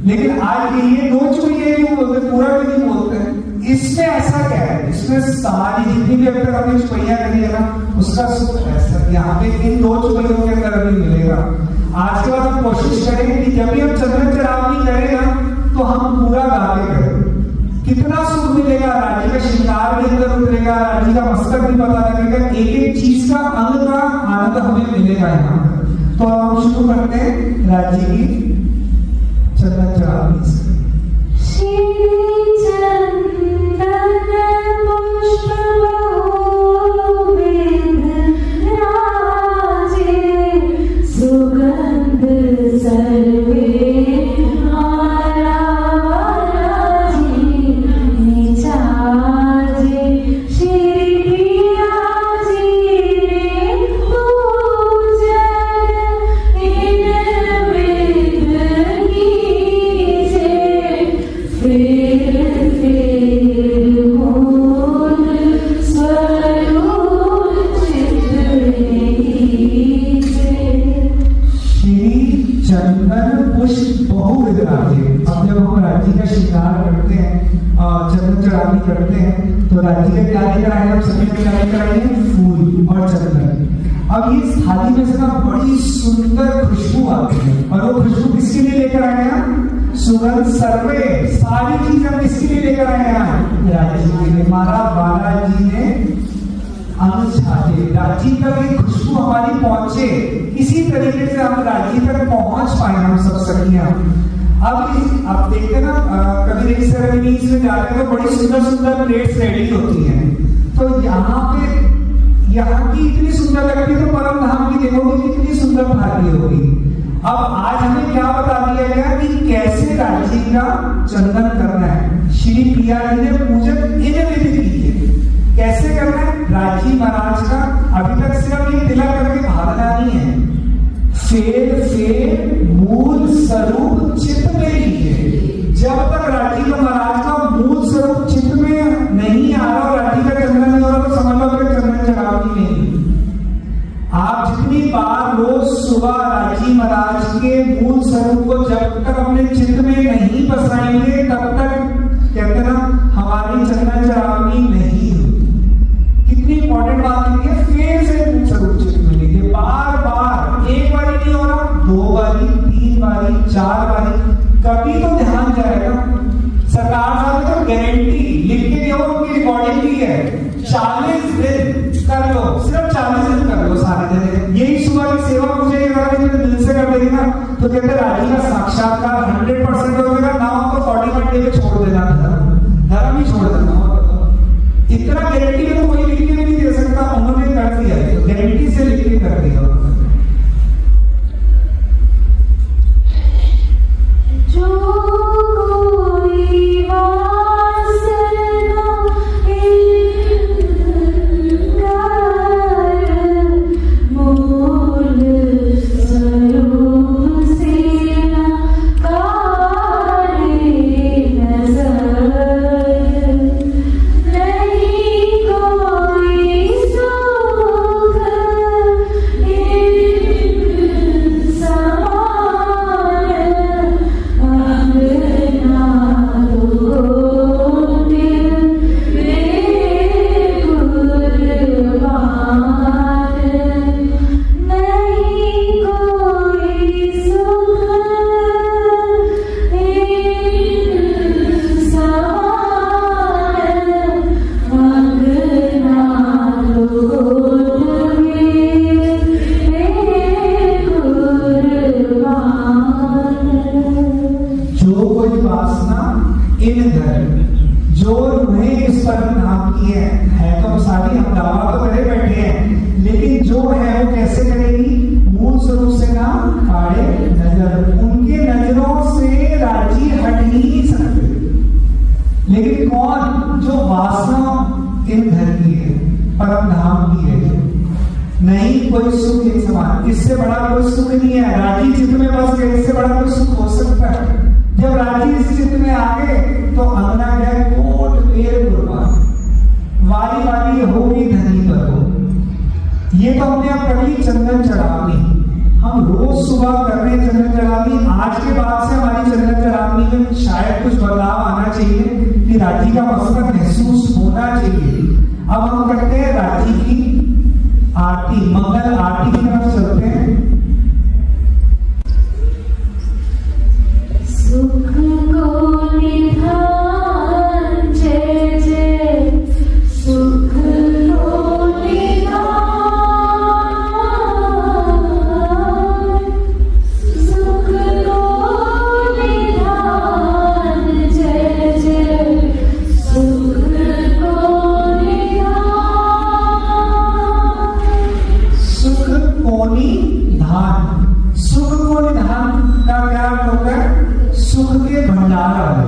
लेकिन आज ये दो चुपैया क्यों बोलते, पूरा भी नहीं बोलते हैं। इसमें ऐसा क्या है? इसमें सारी जितनी भी अब तक हमने चुपैया करी है ना उसका सुख है सर। यहाँ पे इन दो चुपैयों के अंदर अभी मिलेगा। आज के बाद हम कोशिश करेंगे कि जब भी हम चंदन चढ़ावनी करें ना तो हम पूरा गाते करें। कितना सुख मिलेगा, राजी का श्रृंगार भी अंदर उतरेगा, राजी का मस्तक भी पता लगेगा, एक एक चीज का अंग का आनंद हमें मिलेगा यहाँ पर। तो हम शुरू करते हैं राजी की चंदन चढ़ावनी से। पुष्प बहुविध राजे। अब जब हम राज्य का श्रृंगार करते हैं, चंदन चढ़ावी करते हैं, तो राज्य का क्या लेकर आए? हम सभी में क्या लेकर आए हैं? फूल और चंदन। अब इस थाली में से ना बड़ी सुंदर खुशबू आती है, और वो खुशबू किसके लिए लेकर आए हैं? सुगंध सर्वे, सारी चीजें हम किसके लिए लेकर आए हैं? राज्य के लिए। महाराज बालाजी ने राज्य तक एक खुशबू हमारी पहुंचे, इसी तरीके से हम राज्य तक पहुंच पाए हम सब सखियां। अब देखते ना, कभी रिंग सेरेमनीज में जाते हैं तो बड़ी सुंदर सुंदर प्लेट्स रेडी होती हैं, तो यहाँ की इतनी सुंदर लगती है, तो परम धाम की देखोगे कितनी सुंदर थाली होगी। अब आज हमें क्या बता दिया गया कि कैसे राज्य का चंदन करना है। श्री प्रिया जी ने पूजन इन विधि की है। कैसे करना है? राजी महाराज का अभी तक सिर्फ ये तिलक करके भागना नहीं है, फेर मूल स्वरूप चित्त में लीजिए। जब तक राजी का महाराज का मूल स्वरूप चित्त में नहीं आ रहा और राजी का चंदन नहीं हो रहा, तो समझ लो कि चंदन चढ़ावी नहीं। आप जितनी बार रोज सुबह राजी महाराज के मूल स्वरूप को जब तक अपने चित्त में नहीं बसाएंगे, तब तक कहते ना हमारी चंदन चढ़ावी नहीं हुई। कितनी इंपॉर्टेंट बात है, फिर से मूल स्वरूप चित्त में लीजिए। बार बार, एक बारी नहीं हो रहा, 2 बारी, 3 बारी, 4 बारी, कभी तो ध्यान जाएगा। सरकार साहब ने तो गारंटी लिख के दिया, उनकी रिकॉर्डिंग भी है, 40 दिन कर लो, सिर्फ 40 दिन कर लो सारे दिन। यही सुबह की सेवा मुझे अगर दिल से कर देगी ना, तो कहते राजी का साक्षात्कार 100% हो जाएगा। ना हो तो 41 डे में छोड़ देना, धर्म ही छोड़ देना। इतना गारंटी में तो कोई लिख के नहीं दे सकता, उन्होंने कर दिया, गारंटी से लिख के कर दिया। इससे बड़ा कोई सुख नहीं है। राजी चित्त में बस गए, इससे बड़ा कोई सुख हो सकता है? जब राजी इस चित्त में आ गए तो अंगना गया कोट पेड़ कुर्बान, वारी वारी होगी धनी पर हो। ये तो हमने अब कर ली चंदन चढ़ावी। हम रोज सुबह कर रहे हैं चंदन चढ़ावी। आज के बाद से हमारी चंदन चढ़ावी में शायद कुछ बदलाव आना चाहिए कि राजी का मकसद महसूस होना चाहिए। अब हम करते हैं राजी की आरती, मंगल आरती की तरफ चलते हैं। सुख को निधान जय जय, सुख को निधान, सुख को निधान जय जय, सुख को निधान। सुख को निधान, सुख को निधान का क्या अर्थ होता है? सुख के भंडार वाले।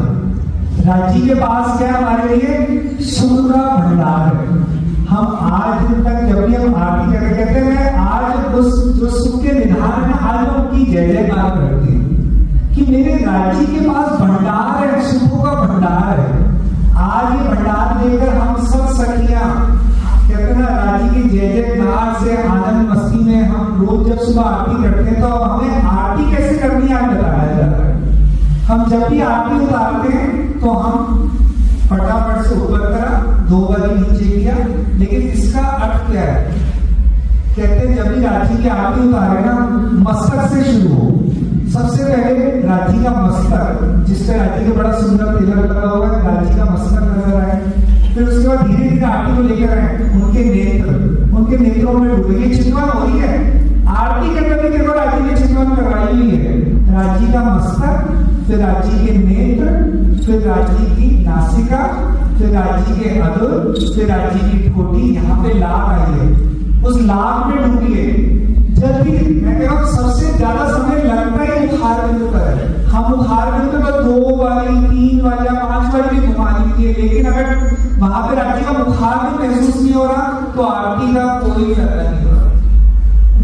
राजी के पास क्या हमारे लिए? सुख का भंडार है। हम आज दिन तक जब भी हम आरती करते कहते हैं, आज उस जो सुख के निधान है, आज हम उनकी जय जयकार करते हैं कि मेरे राजी के पास भंडार है, सुखों का भंडार है। आज ये भंडार लेकर हम सब सखियां कहते ना राजी की जय जयकार से आनंद मस्ती में हम रोज जब सुबह आरती करते हैं, तो हमें आरती कैसे करनी है आज बताया जाए। हम जब भी आरती उतारते हैं तो हम फटाफट से ऊपर करा, 2 बार नीचे किया, लेकिन इसका अर्थ क्या है? कहते हैं जब भी राजी की आरती उतारे ना, मस्तक से शुरू हो। सबसे पहले राजी का मस्तक, जिससे राजी का बड़ा सुंदर तिलक लगा हुआ है, राजी का मस्तक नजर आए। फिर उसके बाद धीरे धीरे आरती को लेकर आए, उनके नेत्रों में डूबे। चितवन हो रही है आरती के अंदर, देखो राजी ने चितवन करवाई हुई है। राजी का मस्तक, फिर राजी के नेत्र, फिर राजी की नासिका, फिर राजी के अधर, फिर राजी की ठोड़ी। यहाँ पे लाभ आई है, उस लाभ में डूबिए। जब भी मैं कह रहा हूँ सबसे ज्यादा समय लगता है मुखार बिंदु पर है। हम मुखार बिंदु पर 2 बारी, 3 बारी या 5 बारी भी घुमा लीजिए, लेकिन अगर वहां पे राजी का मुखार भी महसूस नहीं हो रहा तो आरती का कोई फायदा नहीं हो रहा।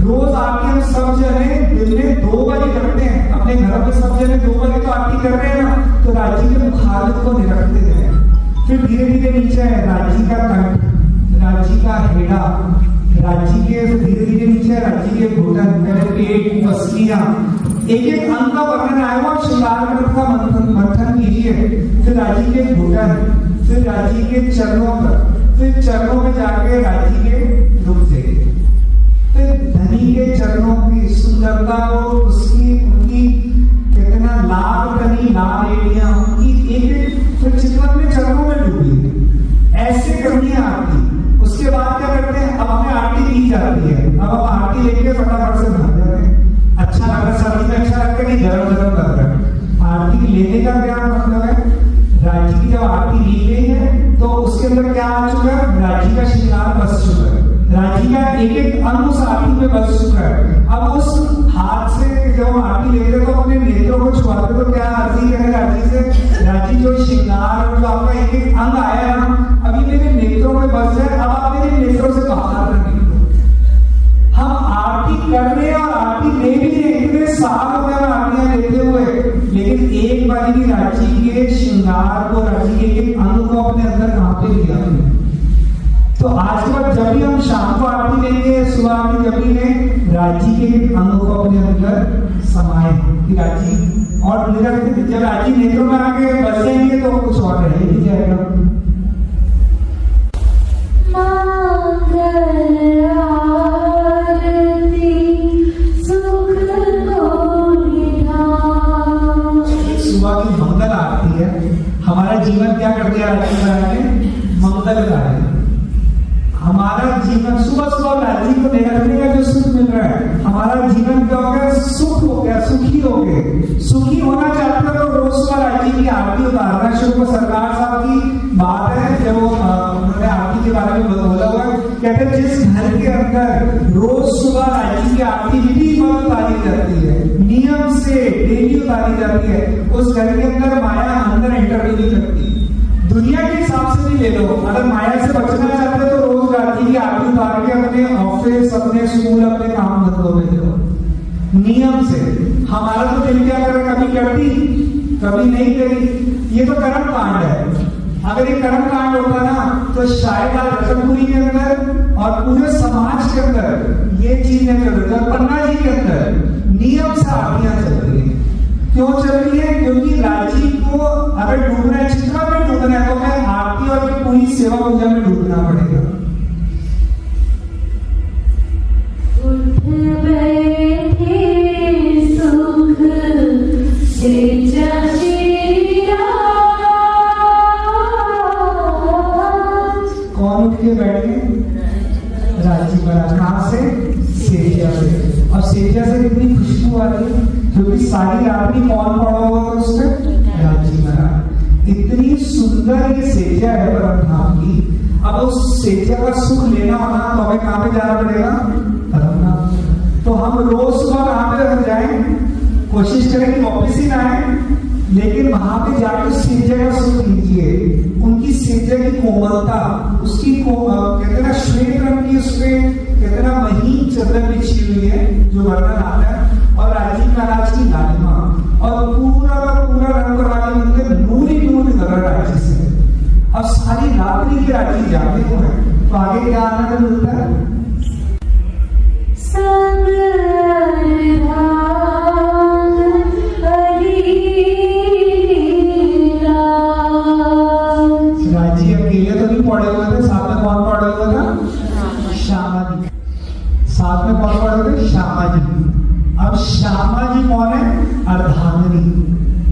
रोज आरती हम सब जने दिन में 2 बारी करते हैं, अपने घरों में सब जने 2 बारी तो आरती कर रहे हैं ना, तो राजी के मुखार को निरखते हैं। फिर धीरे धीरे नीचे है राजी का कंठ, राजी का हेड़ा, राजी के धीरे धीरे नीचे राजी के घुटन, पेट, पसलियां, एक एक अंग का वर्णन आया हुआ। श्रृंगार ग्रंथ का मंथन कीजिए। फिर राजी के घुटन, फिर राजी के चरणों पर, फिर चरणों में जाके राजी के रुक जाइए। फिर धनी के चरणों की सुंदरता को, उसकी उनकी कितना लाभ धनी लाभ एड़ियां उनकी एक फिर चितवन में चरणों में डूबी। ऐसे करनी है आरती। उसके बाद क्या करते हैं? अब हमें आरती दी जाती है, अब हम आरती लेके फटाफट से भाग जाते हैं। अच्छा लग रहा है, सर्दी में अच्छा लगता है कि गरम गरम लग रहा है। आरती लेने का क्या मतलब है? राजी की जब आरती ली गई है तो उसके अंदर क्या आ चुका है? राजी का श्रृंगार बस चुका है, राजी का एक एक अंग उस आरती में बस चुका है। अब उस हाथ से जब हम आरती लेते तो अपने नेत्रों को छुआते तो क्या अर्जी है राजी से? राजी जो श्रृंगार और जो आपका एक एक अंग आया ना, अभी मेरे नेत्रों में बस जाए, अब आप मेरे नेत्रों से बाहर निकलो। हम आरती कर रहे हैं और आरती ले भी रहे, इतने साल हो गए आरतियां लेते हुए, लेकिन एक बार भी राजी के श्रृंगार को, राजी के एक अंग को अपने अंदर कहां पे लिया हमने? तो आज के बाद जब भी हम शाम को आरती लेंगे, सुबह आरती जब भी लें, राजी के एक अंग को अपने अंदर समाये कि राजी, और जब राजी नेत्रों में आके बस जाएंगे तो कुछ और रह ही जाएगा। सुबह की मंगल आरती है। हमारा जीवन क्या कर दिया राजी महाराज ने? मंगल गाय। हमारा जीवन सुबह सुबह राजी को निरखने का जो सुख मिल रहा है, हमारा जीवन क्या हो गया? सुख हो गया, सुखी हो गए। सुखी होना चाहते हो तो रोज सुबह राजी की आरती उतारना शुरू करो। सरकार साहब की बात है, जब वो उन्होंने आरती के बारे में बोला हुआ है, कहते हैं जिस घर के अंदर रोज सुबह राजी की आरती विधिवत उतारी जाती है, नियम से डेली उतारी जाती है, उस घर के अंदर माया अंदर एंटर नहीं करती। दुनिया के हिसाब से भी ले लो, अगर माया से बचना चाहते हो तो रोज राजी की आरती उतार के अपने ऑफिस, अपने स्कूल, अपने काम धंधों में दो नियम से। हमारा तो दिल क्या करे? कभी करती, कभी नहीं करी। ये तो कर्म कांड है। अगर ये कर्म कांड होता ना तो शायद आज रतनपुरी के अंदर और पूरे समाज के अंदर ये चीजें चल रही है। पन्ना जी के अंदर नियम से आरतियां चल रही है। क्यों चल रही है? क्योंकि राजी को अगर डूबना है, चित्रा में डूबना है, तो मैं आरती और पूरी सेवा पूजा में डूबना पड़ेगा। उठ बैठे सुख से कौन उठ के बैठे? राजी महाराज। कहां से? सेठिया से। और सेठिया से कितनी खुशबू आ रही है, क्योंकि सारी रात्रि कौन पड़ा हुआ था उसमें? राजी महाराज। इतनी सुंदर ये सेठिया है परमधाम की। अब उस सेठिया का सुख लेना होना तो हमें कहां पे जाना पड़ेगा? परमधाम। तो हम रोज सुबह कहां पे रह जाएं? कोशिश करें कि वापिस ही ना आए, लेकिन वहां पे जाकर सेठिया का सुख लीजिए। उनकी सेठिया की कोमलता, उसकी कहते ना श्वेत रंग की, उसमें कहते ना महीन चद्दर बिछी हुई है जो वर्णन आता है, और राजीव महाराज की लालिमा, और पूरा का पूरा रंग वाले उनके नूर ही नूर निकल रहा राजी से। अब सारी रात्रि की राजी जाते हुए तो आगे क्या आनंद मिलता है? संग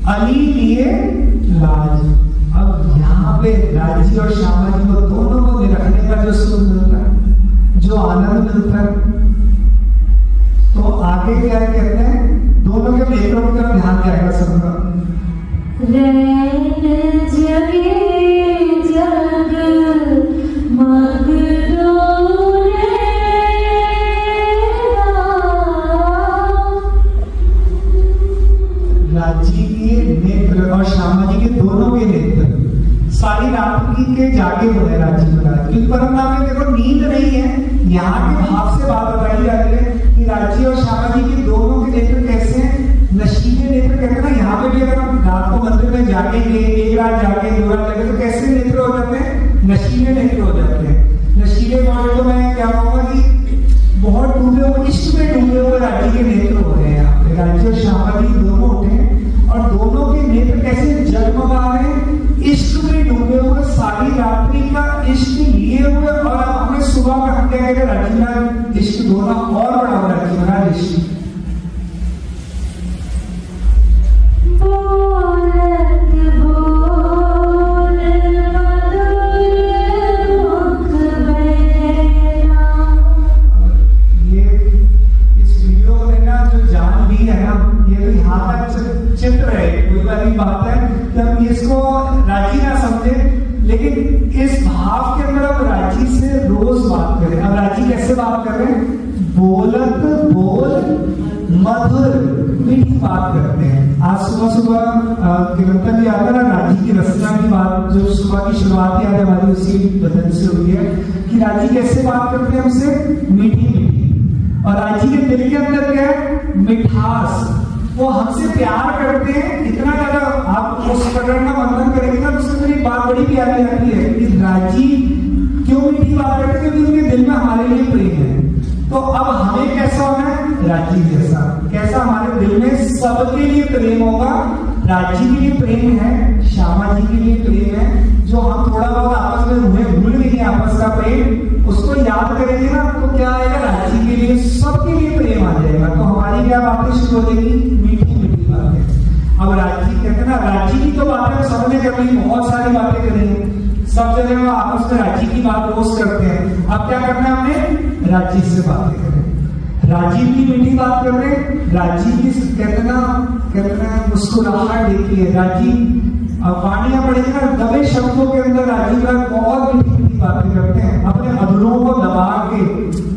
अली लिए लाज। अब यहाँ पे राजी और श्यामा जी को दोनों को निरखने का जो सुख मिलता है, जो आनंद मिलता है, तो आगे क्या कहते हैं, दोनों के नेत्रों की तरफ ध्यान जाएगा सबका। रैन जगे जग मगनो राजी के नेत्र और श्यामा जी के दोनों के नेत्र सारी रात के जागे हुए हैं राजी महाराज, क्योंकि परमनाम में देखो नींद नहीं है, यहाँ के भाव से बात बताई जा रही है कि राजी और श्यामा जी के दोनों के नेत्र कैसे हैं, नशीले नेत्र कहते हैं ना। यहाँ पे भी अगर हम रात को मंदिर में जागेंगे, एक रात जागे, 2 रात जागे, तो कैसे नेत्र हो जाते हैं, नशीले नेत्र हो जाते हैं। नशीले बोले तो मैं क्या कहूँगा कि बहुत डूबे हुए, इश्क में डूबे हुए राजी के नेत्र हो रहे हैं यहाँ पे। राजी और श्यामा जी दोनों उठे और दोनों के नेत्र कैसे जगमगा रहे हैं, इश्क में डूबे हुए, सारी रात्रि का इश्क लिए हुए। और अब हमें सुबह में हम क्या कहेंगे, राजी महाराज इश्क दोनों और बड़ा हो, राजी महाराज इश्क चित्र है, कोई वाली बात है कि हम इसको राजी ना समझे, लेकिन इस भाव के अंदर अब राजी से रोज बात करें। अब राजी कैसे बात कर रहे हैं, बोलत बोल मधुर मीठी बात करते हैं। आज सुबह सुबह कीर्तन भी आता ना, राजी की रचना की बात जो सुबह की शुरुआत याद हमारी उसी बदन से हुई है कि राजी कैसे बात करते हैं हमसे, मीठी मीठी। और राजी के दिल के अंदर क्या है, मिठास, वो हमसे प्यार करते हैं इतना ज्यादा। आप उस प्रकरण का वर्णन करेंगे ना, उससे मेरी बात बड़ी प्यारी आती है कि राजी क्यों मीठी बात करते हैं, क्योंकि उनके दिल में हमारे लिए प्रेम है। तो अब हमें कैसा होना है, राजी जैसा। कैसा, हमारे दिल में सबके लिए प्रेम होगा। राजी के लिए प्रेम है, श्यामा जी के लिए प्रेम है। जो हम थोड़ा बहुत आपस में भूल गए आपस का प्रेम, उसको याद करेंगे ना तो क्या आएगा, राजी के लिए, सबके लिए प्रेम आ जाएगा। तो हमारी क्या बातें शुरू हो जाएगी, मीठी मीठी बातें। अब राजी कहते हैं ना, राजी की तो बातें सबने कर ली, बहुत सारी बातें करी, सब जगह आपस में राजी की बात रोज करते हैं। अब क्या करना है, हमने राजी से बातें करें, राजी की मीठी बात कर रहे हैं। राजी की कहते ना मुस्कुराहट देखिए, राजी वाणियां पढ़ेगी ना, दबे शब्दों के अंदर राजी का बहुत मीठी मीठी बातें करते हैं। अपने अधरों को दबा के,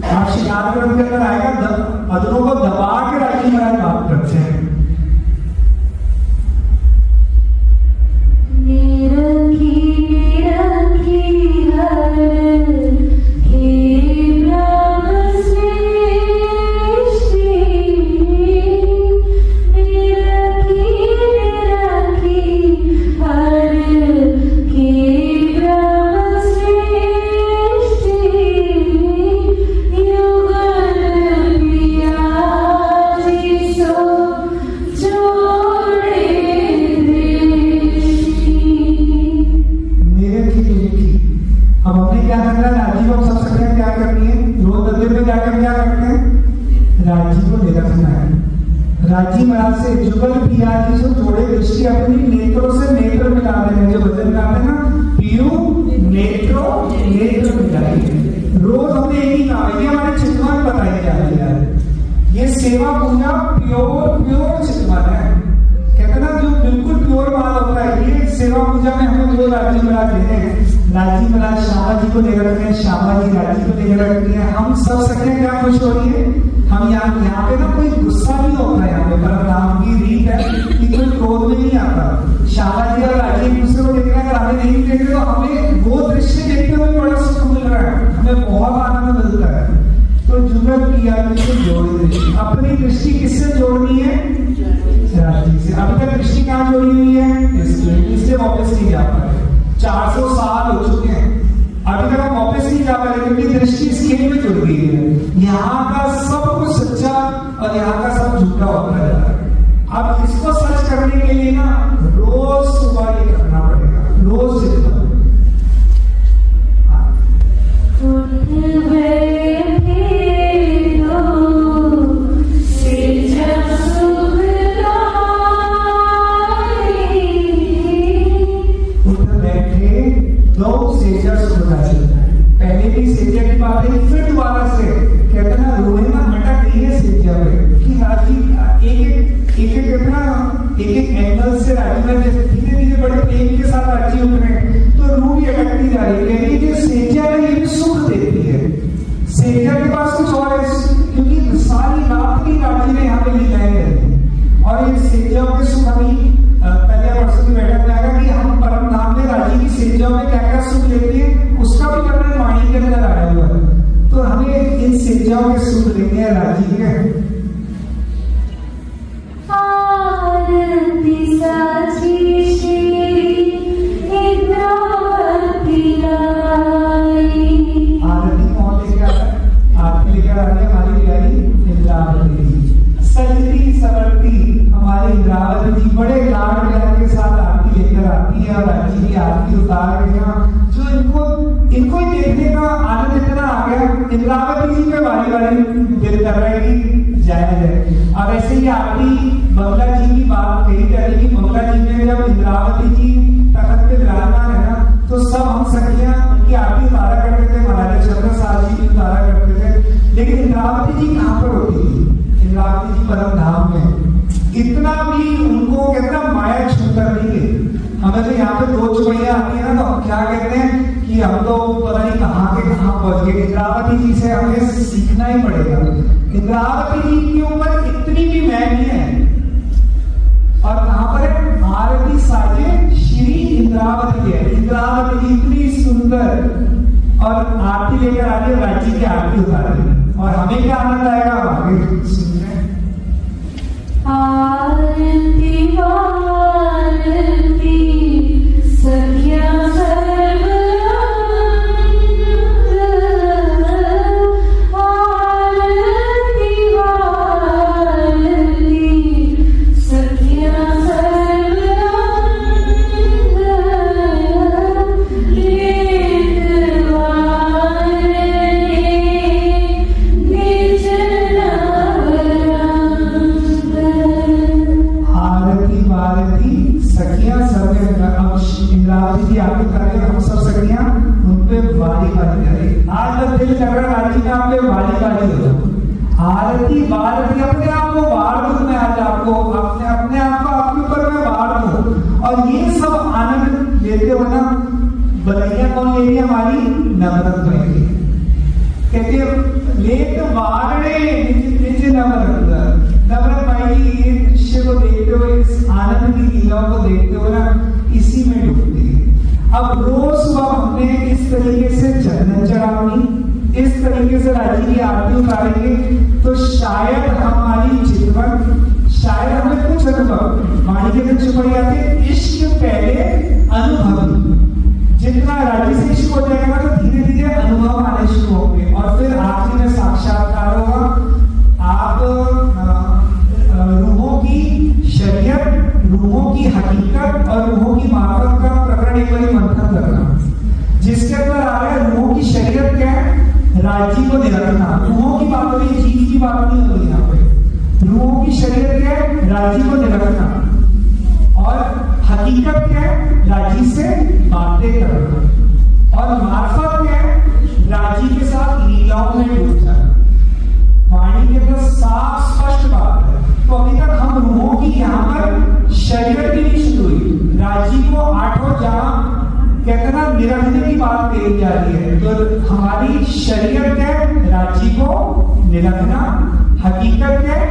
आप शिकार ग्रंथ के अंदर आएगा, अधरों को दबा के राजी महाराज बात करते हैं। राजी महाराज से जुगल पिया की जो जोड़े दृष्टि अपनी नेत्रों से नेत्र मिला देने, जो भजन गाते हैं ना, पियू नेत्रों नेत्र मिलाइए। रोज हमने एक ही काम है, ये हमारे चितवन बताई जा रही है। ये सेवा पूजा प्योर चितवन है, कहते ना जो बिल्कुल प्योर माल होता है। ये सेवा पूजा में हमें जो राजी महाराज देते हैं, राजी महाराज श्यामा जी को दे रखते हैं, श्यामा जी राजी को दे रखती है। हम सब सके क्या खुश हो रही है, हम यहाँ पे ना कोई गुस्सा नहीं होता है। यहाँ पे परमनाम की रीत है कि कोई क्रोध में नहीं आता। श्यामा जी और राजी एक दूसरे को देखना, अगर हमें नहीं देखते तो हमें वो दृश्य देखते हुए बड़ा सुख मिल रहा है, हमें बहुत आनंद मिलता है। तो जुगल किया जिसको जोड़ी दृष्टि, अपनी दृष्टि किससे जोड़नी है, राजी से। अभी तक दृष्टि कहाँ जोड़ी हुई है, इससे वापस नहीं जा पा रहे। 400 साल हो चुके हैं, अभी तक हम वापस नहीं जा पा रहे, क्योंकि दृष्टि इस खेल में जुड़ गई है। यहाँ का सब कुछ सच्चा और यहाँ का सब झूठा होता जा रहा है। अब इसको सच करने के लिए ना रोज सुबह ये करना पड़ेगा, रोज जितना। एक एक एंगल से राजी में जैसे धीरे धीरे बड़े प्रेम के साथ राजी उतरे तो रूह भी अटकती जा रही है। लेकिन ये सेजा है, ये भी सुख देती है। सेजा के पास कुछ और है, क्योंकि सारी रात की राजी ने यहाँ पे लीलाएं रहती और ये सेजाओं के सुख अभी कल या परसों की बैठक में आएगा कि हम परम धाम में राजी की सेजाओं में क्या क्या सुख लेते हैं, उसका भी वर्णन वाणी के अंदर आया हुआ है। तो हमें इन सेजाओं के सुख लेने हैं राजी के। आरती साची श्री इंद्रावती लाई। आरती कौन लेकर आ रहा है? आरती लेकर आ रही है हमारी प्यारी इंद्रावती जी। सजती सवरती हमारी इंद्रावती जी बड़े लाड प्यार के साथ आरती लेकर आती है और राजी की आरती उतार रही है। जो इनको ही देखने का आनंद इतना आ गया, इंद्रावती जी पे बारी बारी दिल कर रहा है कि जाया जाए। अब ऐसे ही आरती मंगला जी की बात कही जा रही कि मंगला जी में जब इंद्रावती जी तखत पे विराजमान है ना, तो सब हम सखियां उनकी आरती उतारा करते थे, महाराज चंद्रसाल जी की उतारा करते थे। लेकिन इंद्रावती जी कहाँ पर होती थी? इंद्रावती जी परम धाम में। इतना भी उनको कितना माया छूकर नहीं गई। हमें तो यहाँ पे 2 चुपैया आती है ना, तो हम क्या कहते हैं कि हम तो पता नहीं कहाँ के कहाँ पहुंच गए। इंद्रावती जी से हमें सीखना ही पड़ेगा। इंद्रावती जी के ऊपर इतनी भी मैल नहीं है। और कहां पर है? आरती साजे श्री इंद्रावती है। इंद्रावती जी इतनी सुंदर और आरती लेकर आ रही है, राज्य की आरती उतार रही है। और हमें क्या आनंद आएगा आगे सुन रहे हैं। आरती वारती सखिया सर्व आरती वारती सखिया इंद्रावती जी आरती कर रहे हैं, हम सब सखियां उन पे वाली वाली करें। आज जब दिल कर रहा है राजी में आप पे वाली वाली हो जाओ। आरती वारती अपने आप को वार दूं मैं, आज आपको अपने आप को आपके ऊपर मैं वार दूं। और ये सब आनंद लेते हो ना, बलैया कौन ले रही है? हमारी नवरत्न बहन कहती है लेत वारणे निज नवरत्न। नवरत्न भाई ये दृश्य को देखते हुए, इस आनंद की लीलाओं को देखते हुए ना इसी में डूबती है। अब रोज सुबह हमने इस तरीके से चंदन चढ़ानी, इस तरीके से राजी की आरती उतारेंगे तो शायद हमारी जीवन, शायद हमें कुछ अनुभव वाणी के दिन छुपाई आते। इश्क पहले अनुभव, जितना राजी से इश्क हो जाएगा तो धीरे धीरे अनुभव आने शुरू होंगे और फिर आखिर में साक्षात्कार होगा। आप रूहों की शरीयत, रूहों की हकीकत और रूहों की मार्फत का प्रकरण एक बार मंथन करना, जिसके अंदर आ रहा है रूहों की शरीयत क्या है? राजी को निरखना। रूहों की बात हो रही, चीज की बात नहीं हो रही यहाँ पे। रूहों की शरीयत क्या है? राजी को निरखना। और हकीकत क्या है? राजी से बातें करना। और मार्फत क्या है? राजी के साथ लीलाओं में डूब जाना। वाणी के अंदर साफ स्पष्ट बात है। तो अभी तक हम रूहों की यहाँ पर शरीयत की नहीं शुरू हुई, राजी को आठों जहां कहते ना निरखने की बात कही जा रही है। तो हमारी शरीयत क्या है? राजी को निरखना। हकीकत क्या है?